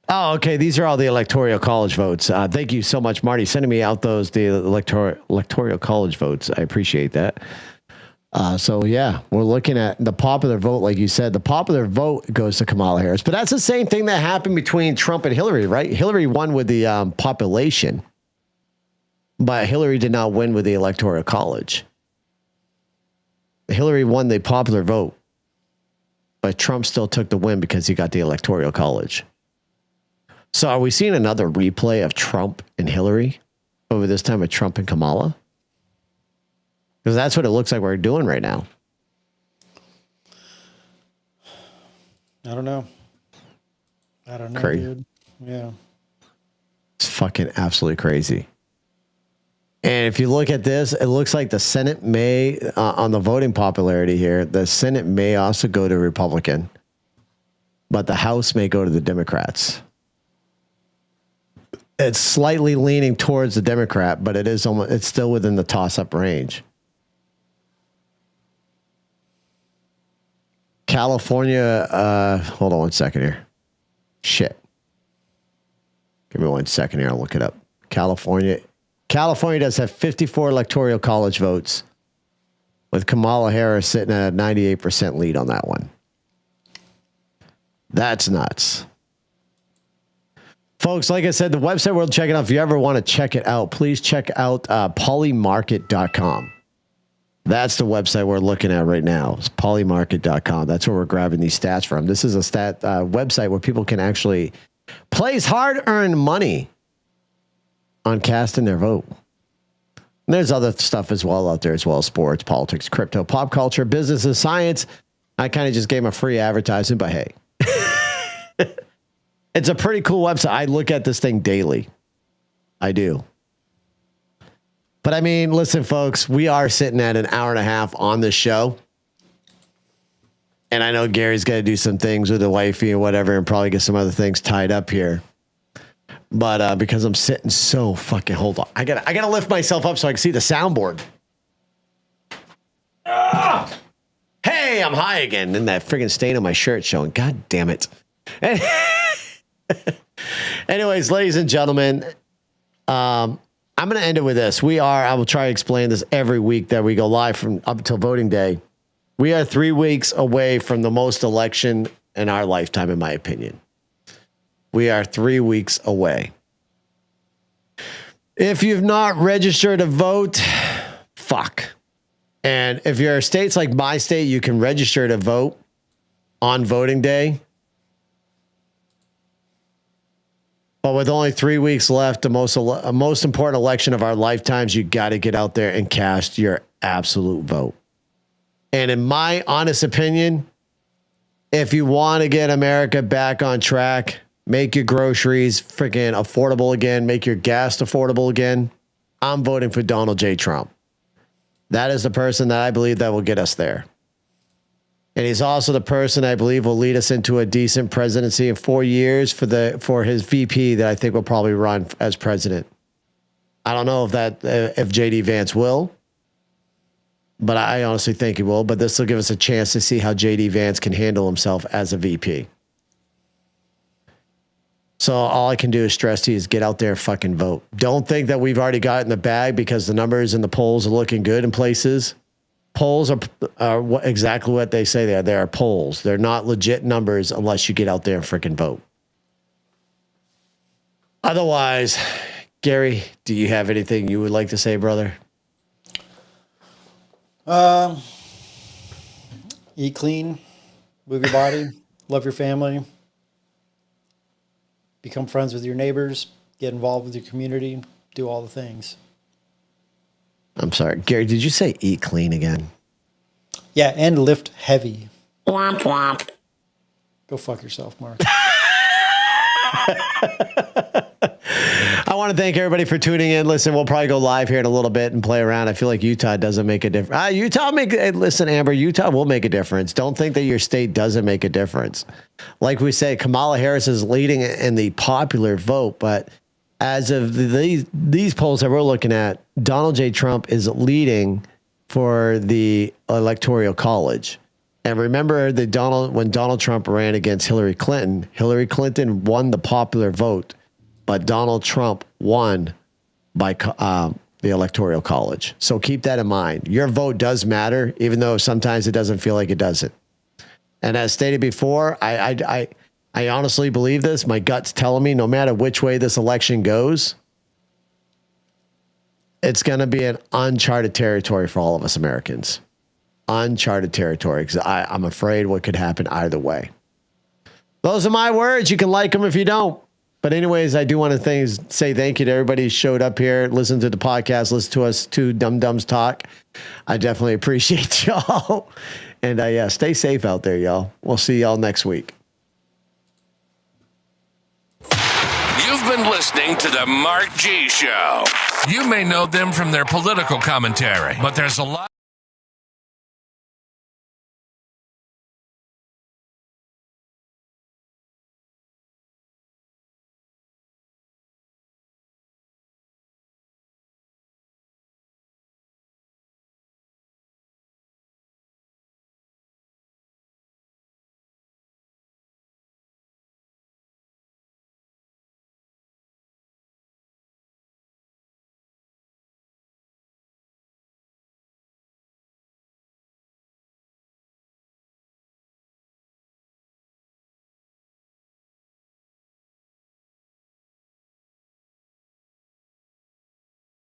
Oh, okay. These are all the electoral college votes. Thank you so much, Marty, sending me out the electoral college votes. I appreciate that. So, yeah, we're looking at the popular vote. Like you said, the popular vote goes to Kamala Harris. But that's the same thing that happened between Trump and Hillary, right? Hillary won with the population. But Hillary did not win with the Electoral College. Hillary won the popular vote, but Trump still took the win because he got the Electoral College. So are we seeing another replay of Trump and Hillary over this time of Trump and Kamala? Because that's what it looks like we're doing right now. I don't know, Crazy. dude. Yeah. It's fucking absolutely crazy. And if you look at this, it looks like the Senate may, on the voting popularity here, the Senate may also go to Republican, but the House may go to the Democrats. It's slightly leaning towards the Democrat, but it's still within the toss-up range. California, hold on one second here. Shit. Give me 1 second here. I'll look it up. California does have 54 electoral college votes, with Kamala Harris sitting at a 98% lead on that one. That's nuts. Folks, like I said, the website we're checking out, if you ever want to check it out, please check out polymarket.com. That's the website we're looking at right now. It's polymarket.com. That's where we're grabbing these stats from. This is a website where people can actually place hard-earned money on casting their vote. And there's other stuff as well out there as well. Sports, politics, crypto, pop culture, business, and science. I kind of just gave them a free advertisement, but hey. It's a pretty cool website. I look at this thing daily. I do. But I mean, listen, folks, we are sitting at an hour and a half on this show. And I know Gary's got to do some things with the wifey and whatever, and probably get some other things tied up here. But because I'm sitting so fucking, hold on. I gotta lift myself up so I can see the soundboard. Hey, I'm high again. And that friggin' stain on my shirt showing. God damn it. Anyways, ladies and gentlemen, I'm going to end it with this. I will try to explain this every week that we go live from up until voting day. We are 3 weeks away from the most election in our lifetime, in my opinion. We are 3 weeks away. If you've not registered to vote, fuck. And if you're states like my state, you can register to vote on voting day. But with only 3 weeks left, the most important election of our lifetimes, you got to get out there and cast your absolute vote. And in my honest opinion, if you want to get America back on track, make your groceries freaking affordable again, make your gas affordable again, I'm voting for Donald J. Trump. That is the person that I believe that will get us there. And he's also the person I believe will lead us into a decent presidency in 4 years for his VP that I think will probably run as president. I don't know if JD Vance will, but I honestly think he will. But this will give us a chance to see how JD Vance can handle himself as a VP. So all I can do is stress to you is get out there and fucking vote. Don't think that we've already got it in the bag because the numbers and the polls are looking good in places. Polls are exactly what they say they are. They are polls. They're not legit numbers unless you get out there and freaking vote. Otherwise, Gary, do you have anything you would like to say, brother? Eat clean, move your body, love your family, become friends with your neighbors, get involved with your community, do all the things. I'm sorry. Gary, did you say eat clean again? Yeah, and lift heavy. Womp womp. Go fuck yourself, Mark. I want to thank everybody for tuning in. Listen, we'll probably go live here in a little bit and play around. I feel like Utah doesn't make a difference. Listen, Amber, Utah will make a difference. Don't think that your state doesn't make a difference. Like we say, Kamala Harris is leading in the popular vote, but as of these polls that we're looking at, Donald J. Trump is leading for the Electoral College. And remember that when Donald Trump ran against Hillary Clinton won the popular vote, but Donald Trump won by the Electoral College. So keep that in mind. Your vote does matter, even though sometimes it doesn't feel like it doesn't. And as stated before, I honestly believe this. My gut's telling me no matter which way this election goes, it's going to be an uncharted territory for all of us Americans. Uncharted territory, because I'm afraid what could happen either way. Those are my words. You can like them if you don't. But anyways, I do want to say thank you to everybody who showed up here, listened to the podcast, listened to us two dum-dums talk. I definitely appreciate y'all. And yeah, stay safe out there, y'all. We'll see y'all next week. You've been listening to the Mark G Show. You may know them from their political commentary, but there's a lot